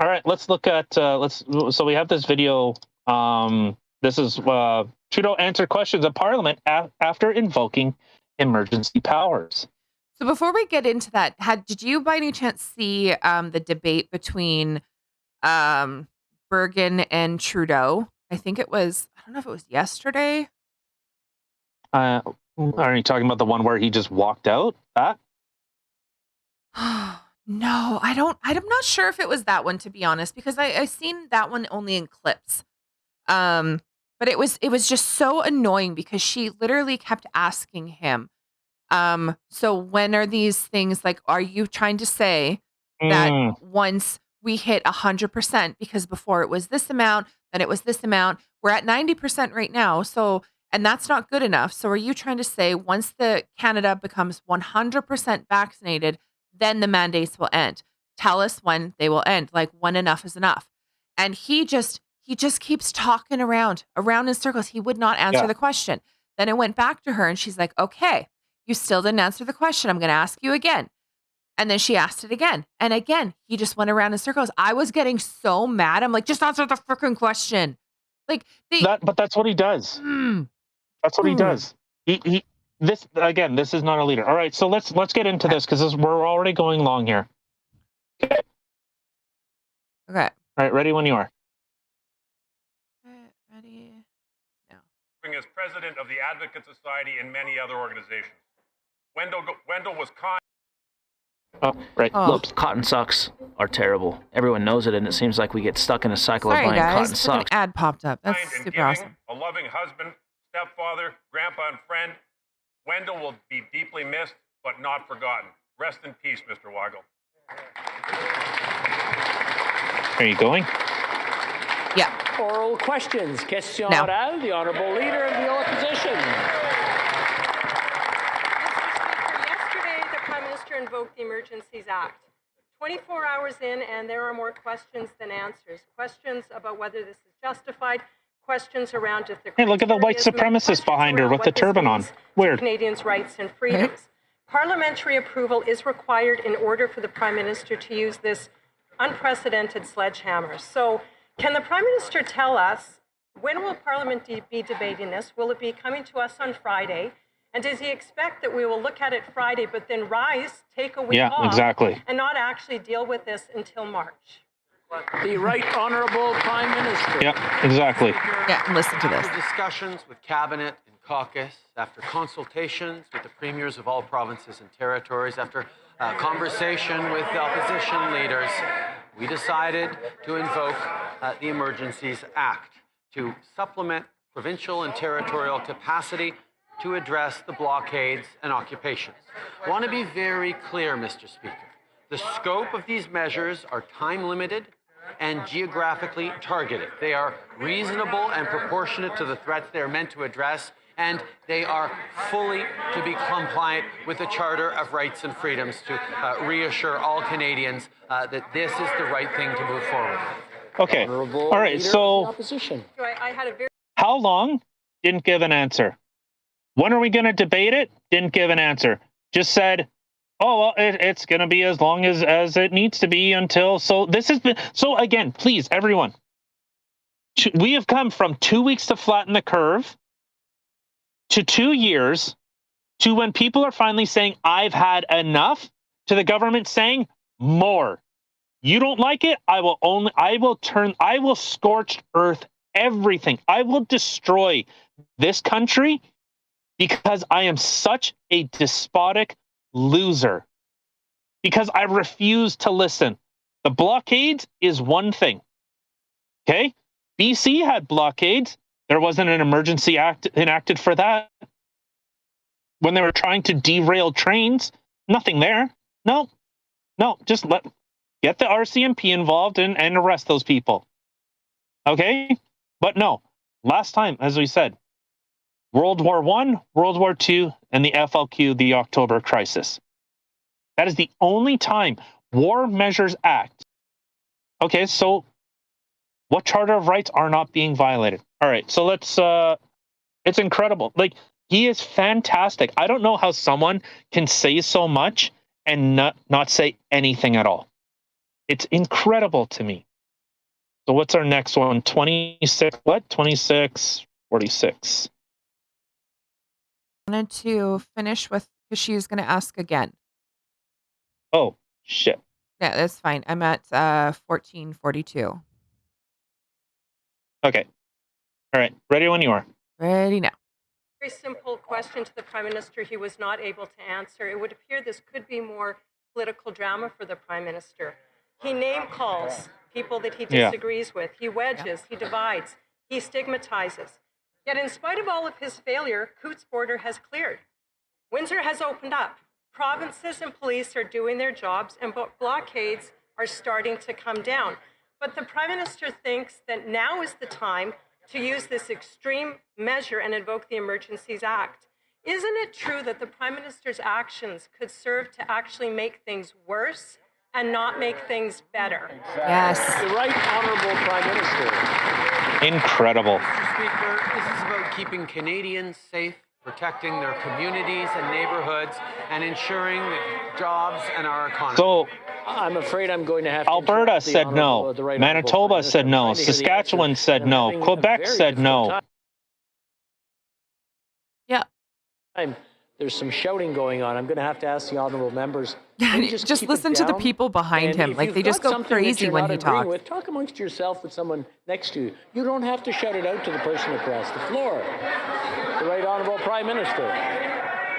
All right, let's look at So we have this video. This is Trudeau answered questions of Parliament after invoking emergency powers. So before we get into that, did you by any chance see the debate between Bergen and Trudeau? I think it was, I don't know if it was yesterday. Are you talking about the one where he just walked out? That? No, I'm not sure if it was that one, to be honest, because I seen that one only in clips. But it was just so annoying because she literally kept asking him, so when are these things, like, are you trying to say that once we hit 100%, because before it was this amount, then it was this amount, we're at 90% right now. So, and that's not good enough. So are you trying to say once the Canada becomes 100% vaccinated, then the mandates will end? Tell us when they will end, like when enough is enough. And he just keeps talking around in circles. He would not answer the question. Then it went back to her and she's like, okay, you still didn't answer the question. I'm going to ask you again. And then she asked it again. And again, he just went around in circles. I was getting so mad. I'm like, just answer the freaking question. Like but that's what he does. That's what he does. This is not a leader. All right, so let's get into this because we're already going long here. Okay. Okay. All right, ready when you are. Ready now. As president of the Advocate Society and many other organizations. Wendell was kind. Oh, right. Look, cotton socks are terrible. Everyone knows it, and it seems like we get stuck in a cycle of buying cotton socks. An ad popped up. That's super giving, awesome. A loving husband, stepfather, grandpa, and friend. Wendell will be deeply missed, but not forgotten. Rest in peace, Mr. Weigel. Are you going? Yeah. Oral questions. Question No. orale, the Honourable Leader of the Opposition. Yesterday, the Prime Minister invoked the Emergencies Act. 24 hours in, and there are more questions than answers. Questions about whether this is justified, questions around if the Hey, look at the white criteria is met, supremacist behind her questions with the around what this turban on. means to Weird. Canadians' rights and freedoms. Right. Parliamentary approval is required in order for the Prime Minister to use this unprecedented sledgehammer. So, can the Prime Minister tell us when will Parliament be debating this? Will it be coming to us on Friday? And does he expect that we will look at it Friday, but then rise, take a week off, Yeah, exactly. and not actually deal with this until March? The Right Honourable Prime Minister. Yeah, exactly. Yeah, and listen to this. After discussions with Cabinet and caucus, after consultations with the premiers of all provinces and territories, after conversation with the opposition leaders, we decided to invoke the Emergencies Act to supplement provincial and territorial capacity to address the blockades and occupations. I want to be very clear, Mr. Speaker. The scope of these measures are time-limited and geographically targeted. They are reasonable and proportionate to the threats they are meant to address, and they are fully to be compliant with the Charter of Rights and Freedoms to reassure all Canadians that this is the right thing to move forward. Okay. Honourable All right. Leader of the So Opposition. I had a very how long? Didn't give an answer. When are we going to debate it? Didn't give an answer. Just said, oh, well, it's going to be as long as it needs to be until. So this has been. So again, please, everyone, we have come from 2 weeks to flatten the curve to 2 years to when people are finally saying, I've had enough, to the government saying more. You don't like it? I will scorch earth everything. I will destroy this country because I am such a despotic loser. Because I refuse to listen. The blockades is one thing. Okay? BC had blockades. There wasn't an emergency act enacted for that. When they were trying to derail trains, nothing there. No, just get the RCMP involved and arrest those people. Okay? But no, last time, as we said, World War I, World War II, and the FLQ, the October crisis. That is the only time War Measures Act. Okay, so what Charter of Rights are not being violated? All right, so let's, it's incredible. Like, he is fantastic. I don't know how someone can say so much and not say anything at all. It's incredible to me. So what's our next one? 26, what? 2646. I wanted to finish with, because she was going to ask again. Oh, shit. Yeah, that's fine. I'm at 1442. Okay. All right. Ready when you are. Ready now. very simple question to the Prime Minister he was not able to answer. It would appear this could be more political drama for the Prime Minister. He name calls people that he disagrees with. He wedges, he divides, he stigmatizes. Yet in spite of all of his failure, Coote's border has cleared. Windsor has opened up. Provinces and police are doing their jobs, and blockades are starting to come down. But the Prime Minister thinks that now is the time to use this extreme measure and invoke the Emergencies Act. Isn't it true that the Prime Minister's actions could serve to actually make things worse and not make things better? Yes. The Right Honourable Prime Minister. Incredible. Mr. Speaker, this is about keeping Canadians safe, protecting their communities and neighborhoods, and ensuring the jobs and our economy. So I'm afraid I'm going to have to Alberta interrupt the said Honourable- no. the Right Honourable Manitoba Prime said Minister. no. I'm trying to hear the Saskatchewan answer, said and I'm no. having a Quebec very said no. difficult Yeah. time. There's some shouting going on. I'm going to have to ask the honourable members. Yeah, maybe just keep it listen to the down. people behind And him. if Like, you've they just got go something that crazy you're when not he agreeing talks. with, talk amongst yourself with someone next to you. You don't have to shout it out to the person across the floor. The Right Honourable Prime Minister.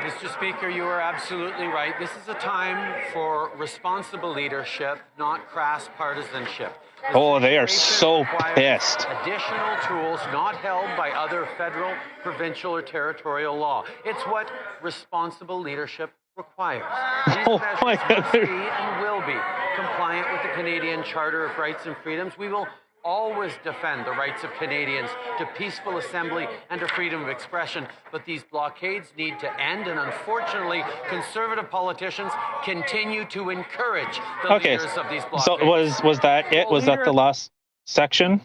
Mr. Speaker, you are absolutely right. This is a time for responsible leadership, not crass partisanship. Oh, they are This so requires pissed. Additional tools not held by other federal, provincial, or territorial law. It's what responsible leadership requires. These Oh my measures must God. be and will be compliant with the Canadian Charter of Rights and Freedoms. We will always defend the rights of Canadians to peaceful assembly and to freedom of expression. But these blockades need to end, and unfortunately, Conservative politicians continue to encourage the leaders of these blockades. So was that it? Was that the last section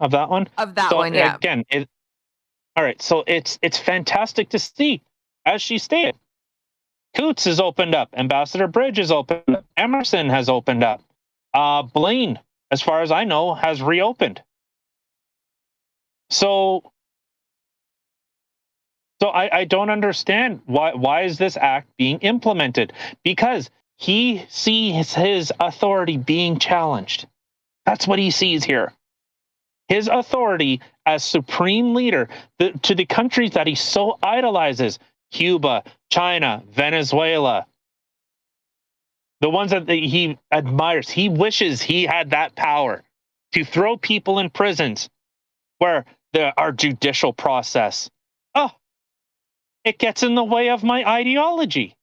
of that one? Of that one, yeah. Again, all right. So it's fantastic to see, as she stated. Coots is opened up. Ambassador Bridge is opened up. Emerson has opened up. Blaine, as far as I know, has reopened. So I don't understand why is this act being implemented? Because he sees his authority being challenged. That's what he sees here. His authority as supreme leader to the countries that he so idolizes: Cuba, China, Venezuela. The ones that he admires. He wishes he had that power to throw people in prisons where our judicial process, it gets in the way of my ideology.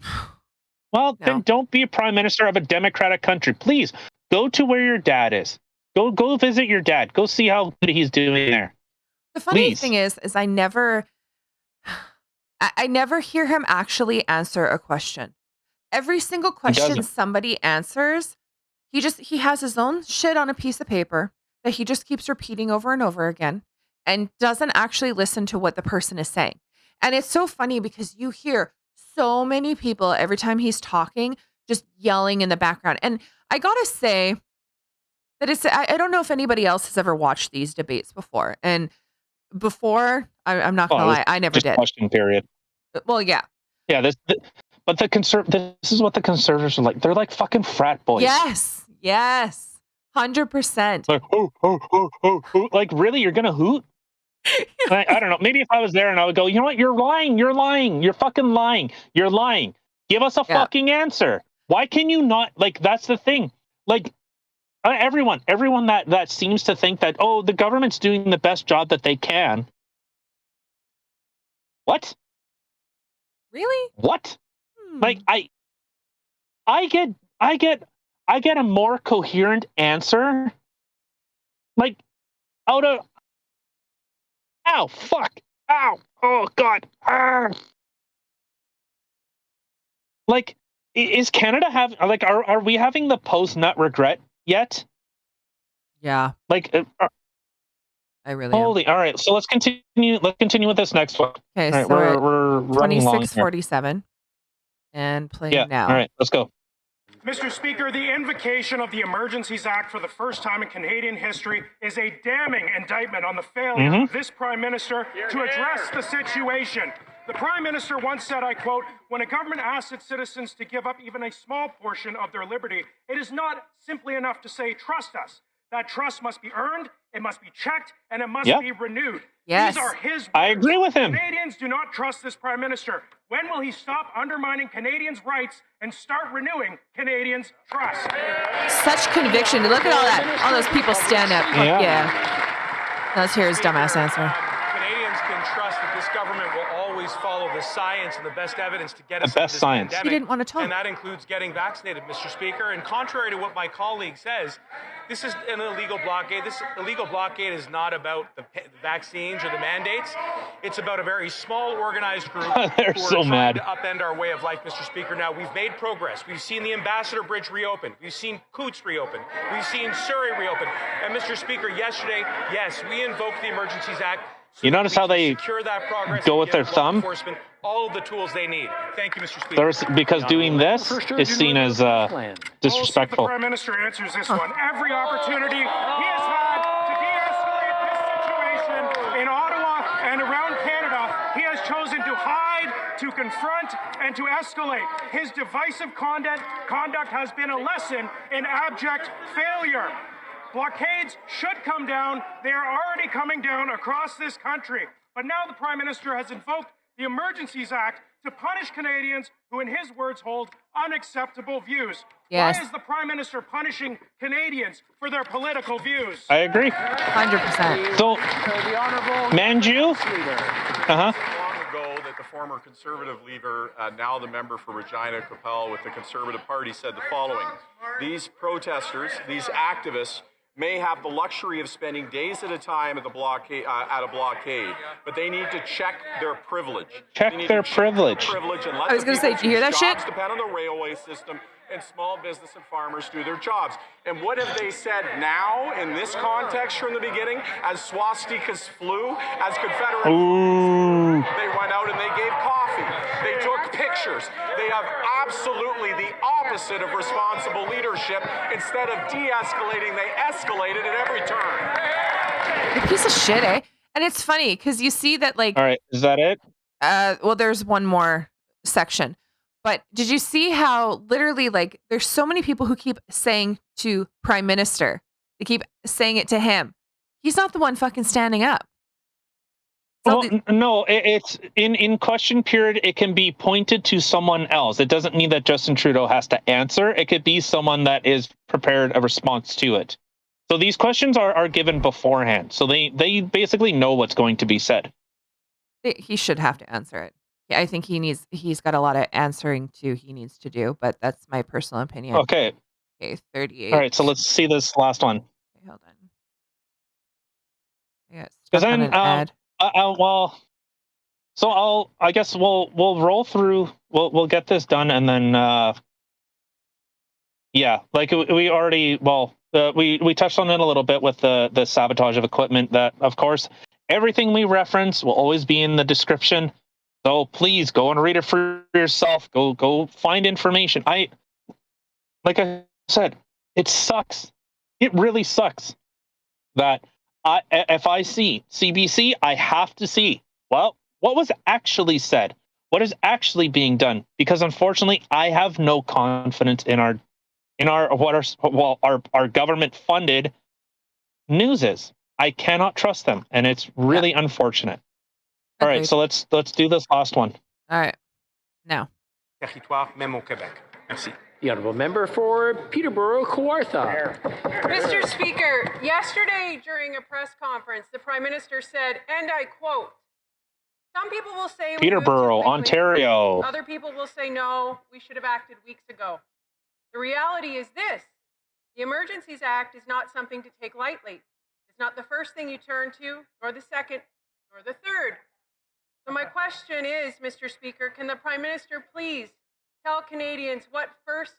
Well, then don't be a prime minister of a democratic country. Please go to where your dad is. Go visit your dad. Go see how good he's doing there. The funny thing is I never hear him actually answer a question. Every single question somebody answers, he has his own shit on a piece of paper that he just keeps repeating over and over again and doesn't actually listen to what the person is saying. And it's so funny because you hear so many people every time he's talking just yelling in the background. And I gotta say that I don't know if anybody else has ever watched these debates before. And before, I'm not gonna lie, I never did. Question period. Well, yeah. Yeah, this is what the conservatives are like. They're like fucking frat boys. Yes. 100%. Like, hoot. Like, really? You're gonna hoot? I don't know. Maybe if I was there and I would go, you know what? You're lying. You're fucking lying. You're lying. Give us a fucking answer. Why can you not? Like, that's the thing. Like, everyone that seems to think that, the government's doing the best job that they can. What? Really? What? Like, I get a more coherent answer. Like, out of, ow, fuck, ow, oh god, like, is Canada are we having the post-nut regret yet? Yeah. Like, I really holy, all right, so let's continue with this next one. Okay, all right, so we're running long here. 26:47 and playing now. All right, let's go. Mr. Speaker, the invocation of the Emergencies Act for the first time in Canadian history is a damning indictment on the failure of this Prime Minister to address the situation. The Prime Minister once said, I quote, "When a government asks its citizens to give up even a small portion of their liberty, it is not simply enough to say, trust us. That trust must be earned, it must be checked, and it must be renewed." Yes. These are his words. I agree with him. Canadians do not trust this Prime Minister. When will he stop undermining Canadians' rights and start renewing Canadians' trust? Such conviction. Look at all that. All those people stand up. Yeah. Let's hear his dumbass answer. Canadians can trust that this government will always follow the science and the best evidence to get us The best this science. pandemic. He didn't want to talk. And that includes getting vaccinated, Mr. Speaker. And contrary to what my colleague says, this is an illegal blockade. This illegal blockade is not about the vaccines or the mandates. It's about a very small, organized group They're who so are trying mad. to upend our way of life, Mr. Speaker. Now, we've made progress. We've seen the Ambassador Bridge reopen. We've seen Coots reopen. We've seen Surrey reopen. And, Mr. Speaker, yesterday, yes, we invoked the Emergencies Act. So You notice how they secure that progress go and with give their law thumb? enforcement all of the tools they need. Thank you, Mr. Speaker. Because doing this is seen as disrespectful. The Prime Minister answers this one. Every opportunity he has had to de-escalate this situation in Ottawa and around Canada, he has chosen to hide, to confront, and to escalate. His divisive conduct has been a lesson in abject failure. Blockades should come down. They are already coming down across this country. But now the Prime Minister has invoked the Emergencies Act to punish Canadians who, in his words, hold unacceptable views. Yes. Why is the Prime Minister punishing Canadians for their political views? I agree. 100%. So, The Honourable Manju? Long ago that the former Conservative leader, now the member for Regina Capel with the Conservative Party, said the following: these protesters, these activists, may have the luxury of spending days at a time at the blockade, but they need to check their privilege. Check their privilege. And let I was going to say, did you hear that shit? jobs depend on the railway system and small business and farmers do their jobs. And what have they said now in this context from the beginning? As swastikas flew, as Confederate flags, they went out and they gave coffee. They took pictures. They have absolutely the opposite of responsible leadership. Instead of de-escalating, they escalated at every turn. A piece of shit, eh? And it's funny because you see that, like, All right, is that it? well, there's one more section. But did you see how literally, like, there's so many people who keep saying to Prime Minister, they keep saying it to him. He's not the one fucking standing up. Well, no, it's in question period. It can be pointed to someone else. It doesn't mean that Justin Trudeau has to answer. It could be someone that is prepared a response to it. So these questions are given beforehand. So they basically know what's going to be said. He should have to answer it. Yeah, I think he's got a lot of answering he needs to do, but that's my personal opinion. Okay. Okay, 38. All right, so let's see this last one. Okay, hold on. I got Because stuck on then, an ad. I guess we'll roll through. We'll get this done, and then like we already we touched on it a little bit with the sabotage of equipment. That, of course, everything we reference will always be in the description. So please go and read it for yourself. Go find information. Like I said, it sucks. It really sucks that if I see CBC, I have to see, well, what was actually said, what is actually being done, because unfortunately, I have no confidence in our government funded news is. I cannot trust them, and it's really unfortunate. All right, so let's do this last one. All right, now. Territoire, même au Québec. Merci. The honourable member for Peterborough Kawartha. Mr. Speaker, yesterday during a press conference, the Prime Minister said, and I quote, "Some people will say we Peterborough, moved too quickly. Ontario. Other people will say no, we should have acted weeks ago. The reality is this: the Emergencies Act is not something to take lightly. It's not the first thing you turn to, nor the second, nor the third. So my question is, Mr. Speaker, can the Prime Minister please tell Canadians what first,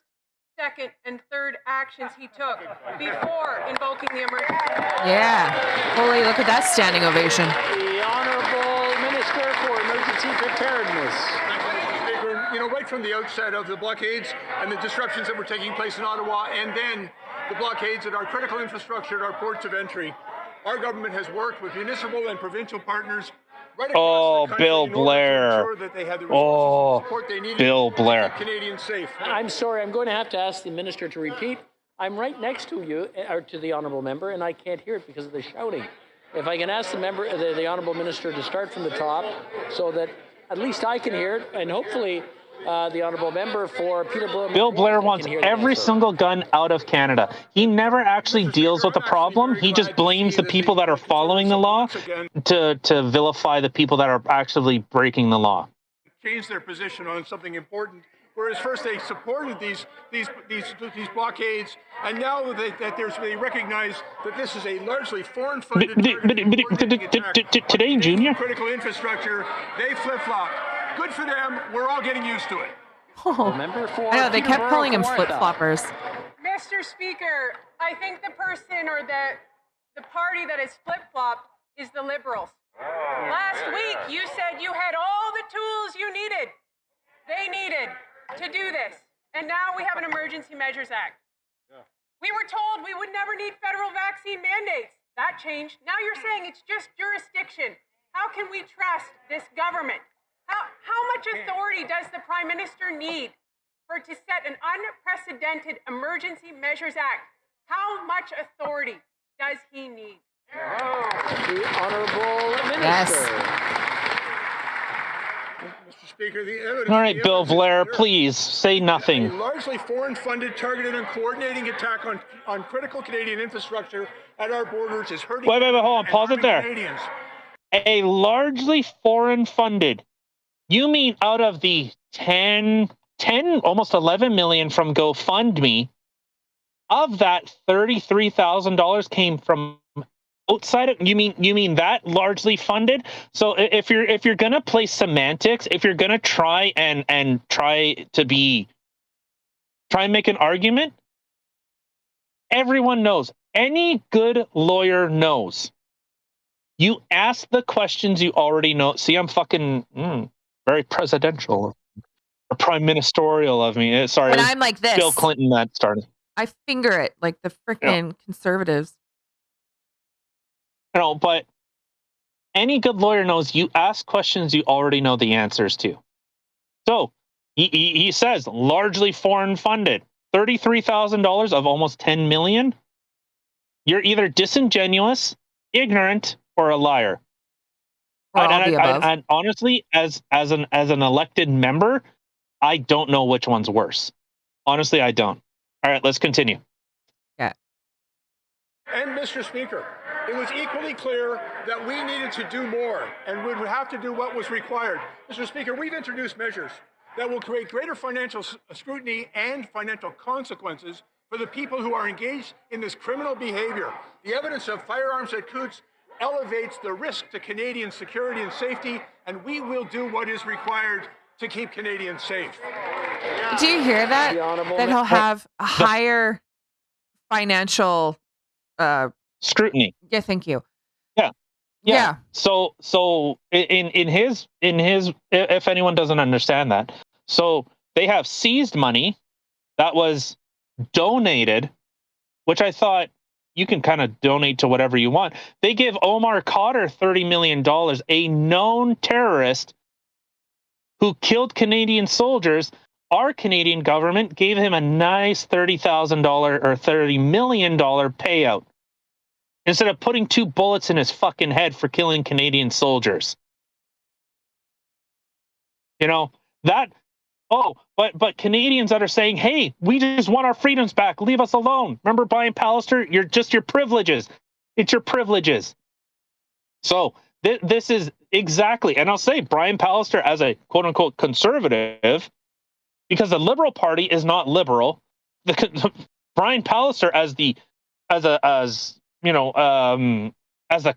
second, and third actions he took before invoking the emergency? Yeah. Holy, look at that standing ovation. The Honourable Minister for Emergency Preparedness. You know, right from the outset of the blockades and the disruptions that were taking place in Ottawa, and then the blockades at our critical infrastructure at our ports of entry, our government has worked with municipal and provincial partners right across the country Bill in order Blair. to ensure that they had the resources and support they needed Bill to Blair. keep Canadians safe. I'm sorry, I'm going to have to ask the Minister to repeat. I'm right next to you, or to the Honourable Member, and I can't hear it because of the shouting. If I can ask the Honourable Minister to start from the top so that at least I can hear it, and hopefully the Honourable Member for Peterborough... Bill Blair wants every single gun out of Canada. He never actually deals with the problem. He just blames the people that are following the law to vilify the people that are actually breaking the law. Change their position on something important. Whereas first they supported these blockades, and now they recognize that this is a largely foreign-funded today, Junior. Critical infrastructure. They flip-flop. Good for them. We're all getting used to it. Oh. I know, they kept calling him flip-floppers. Mr. Speaker, I think the person or the party that is flip-flopped is the Liberals. Last week, you said you had all the tools you needed. They needed to do this. And now we have an Emergency Measures Act. We were told we would never need federal vaccine mandates. That changed. Now you're saying it's just jurisdiction. How can we trust this government? How much authority does the Prime Minister need to set an unprecedented Emergency Measures Act? How much authority does he need? The Honourable Minister. Yes. Mr. Speaker, the evidence... All right, Bill Blair, please say nothing. A largely foreign-funded, targeted, and coordinating attack on critical Canadian infrastructure at our borders is hurting... Wait, hold on, pause it there. Canadians. A largely foreign-funded... You mean out of the 10, almost 11 million from GoFundMe, of that, $33,000 came from outside of, you mean that largely funded? So if you're gonna play semantics, if you're gonna try and try and make an argument, everyone knows. Any good lawyer knows. You ask the questions you already know. See, I'm fucking very presidential or prime ministerial of me. Sorry, When I'm like this, Bill Clinton that started. I finger it like the freaking conservatives. You know, but any good lawyer knows you ask questions you already know the answers to. So he says largely foreign funded. $33,000 of almost 10 million. You're either disingenuous, ignorant, or a liar. Or all the above. And honestly, as an elected member, I don't know which one's worse. Honestly, I don't. All right, let's continue. Yeah. And Mr. Speaker, it was equally clear that we needed to do more and we would have to do what was required. Mr. Speaker, we've introduced measures that will create greater financial scrutiny and financial consequences for the people who are engaged in this criminal behavior. The evidence of firearms at Coutts elevates the risk to Canadian security and safety, and we will do what is required to keep Canadians safe. Do you hear that? That he'll have a higher financial scrutiny. Yeah, thank you. Yeah. So in his, if anyone doesn't understand that, so they have seized money that was donated, which I thought you can kind of donate to whatever you want. They give Omar Khadr $30 million, a known terrorist who killed Canadian soldiers. Our Canadian government gave him a nice $30,000 or $30 million payout instead of putting 2 bullets in his fucking head for killing Canadian soldiers. You know, that, but Canadians that are saying, hey, we just want our freedoms back, leave us alone. Remember Brian Pallister? You're just your privileges. It's your privileges. So this is exactly, and I'll say Brian Pallister as a quote unquote conservative, because the Liberal Party is not liberal. Brian Pallister as a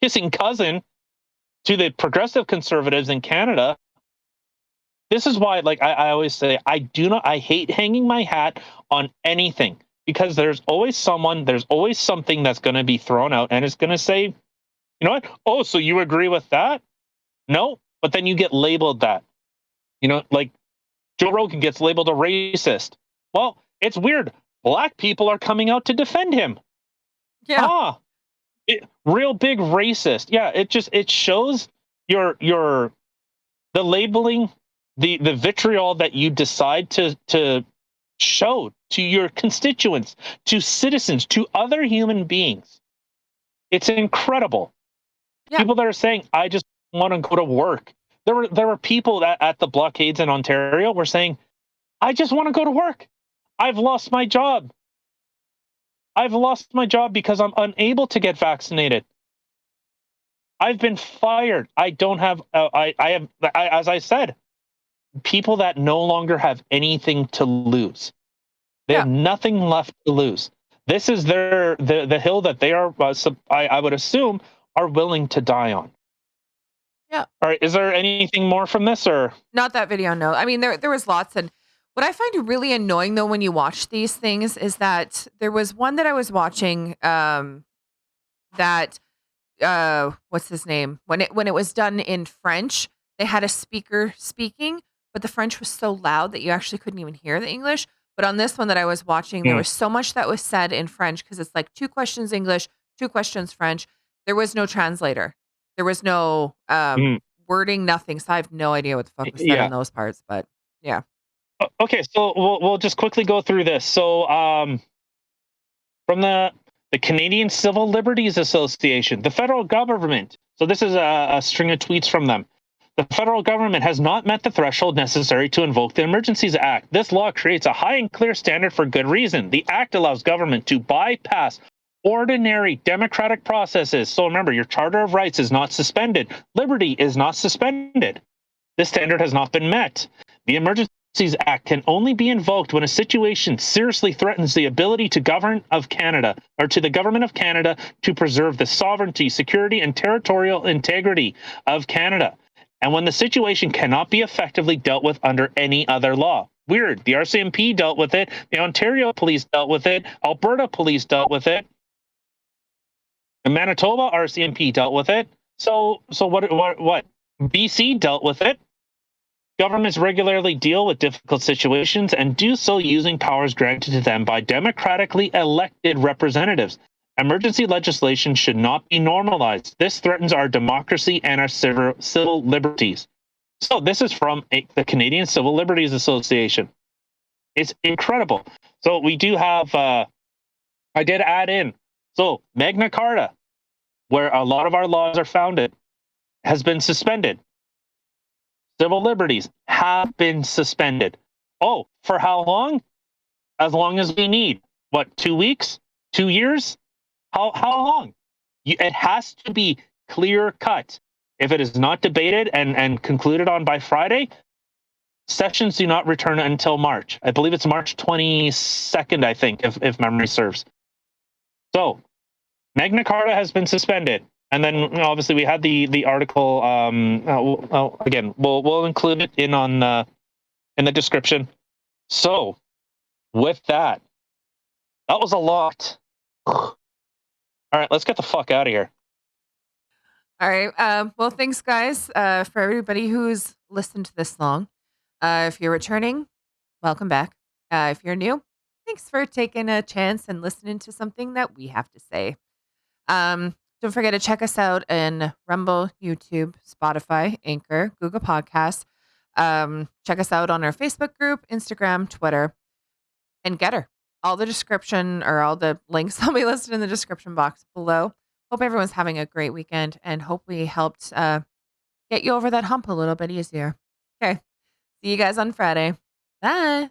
kissing cousin to the progressive conservatives in Canada. This is why, like I always say, I hate hanging my hat on anything, because there's always something that's going to be thrown out and it's going to say, you know what? Oh, so you agree with that? No, but then you get labeled that. You know, like Joe Rogan gets labeled a racist. Well, it's weird. Black people are coming out to defend him. Yeah. Real big racist. Yeah, it shows the labeling, the vitriol that you decide to show to your constituents, to citizens, to other human beings. It's incredible. Yeah. People that are saying, I just want to go to work. There were people at the blockades in Ontario were saying, I just want to go to work. I've lost my job. I've lost my job because I'm unable to get vaccinated. I've been fired. I don't have, as I said, people that no longer have anything to lose. They have nothing left to lose. This is the hill that they are, I would assume, are willing to die on. Yeah. All right. Is there anything more from this, or not that video? No. I mean, there was lots. And what I find really annoying though when you watch these things is that there was one that I was watching that what's his name? When it was done in French, they had a speaker speaking, but the French was so loud that you actually couldn't even hear the English. But on this one that I was watching, there was so much that was said in French, because it's like 2 questions English, 2 questions French. There was no translator. There was no wording, nothing. So I have no idea what the fuck was said in those parts. But yeah. Okay, so we'll just quickly go through this. So from the Canadian Civil Liberties Association, the federal government. So this is a string of tweets from them. The federal government has not met the threshold necessary to invoke the Emergencies Act. This law creates a high and clear standard for good reason. The act allows government to bypass ordinary democratic processes. So remember, your Charter of Rights is not suspended. Liberty is not suspended. This standard has not been met. The Emergencies Emergencies Act can only be invoked when a situation seriously threatens the ability to govern of Canada or to the government of Canada to preserve the sovereignty, security, and territorial integrity of Canada, and when the situation cannot be effectively dealt with under any other law. Weird. The RCMP dealt with it. The Ontario Police dealt with it. Alberta Police dealt with it. The Manitoba RCMP dealt with it. So what? BC dealt with it. Governments regularly deal with difficult situations and do so using powers granted to them by democratically elected representatives. Emergency legislation should not be normalized. This threatens our democracy and our civil liberties. So this is from the Canadian Civil Liberties Association. It's incredible. So we do have, I did add in, so Magna Carta, where a lot of our laws are founded, has been suspended. Civil liberties have been suspended. Oh, for how long? As long as we need. What, 2 weeks? 2 years? How long? It has to be clear cut. If it is not debated and concluded on by Friday, sessions do not return until March. I believe it's March 22nd, I think, if memory serves. So, Magna Carta has been suspended. And then obviously we had the article. Again, we'll include it in the description. So, with that was a lot. All right, let's get the fuck out of here. All right. Well, thanks, guys, for everybody who's listened to this long. If you're returning, welcome back. If you're new, thanks for taking a chance and listening to something that we have to say. Don't forget to check us out in Rumble, YouTube, Spotify, Anchor, Google Podcasts. Check us out on our Facebook group, Instagram, Twitter, and Getter. All the description or all the links will be listed in the description box below. Hope everyone's having a great weekend and hope we helped get you over that hump a little bit easier. Okay. See you guys on Friday. Bye.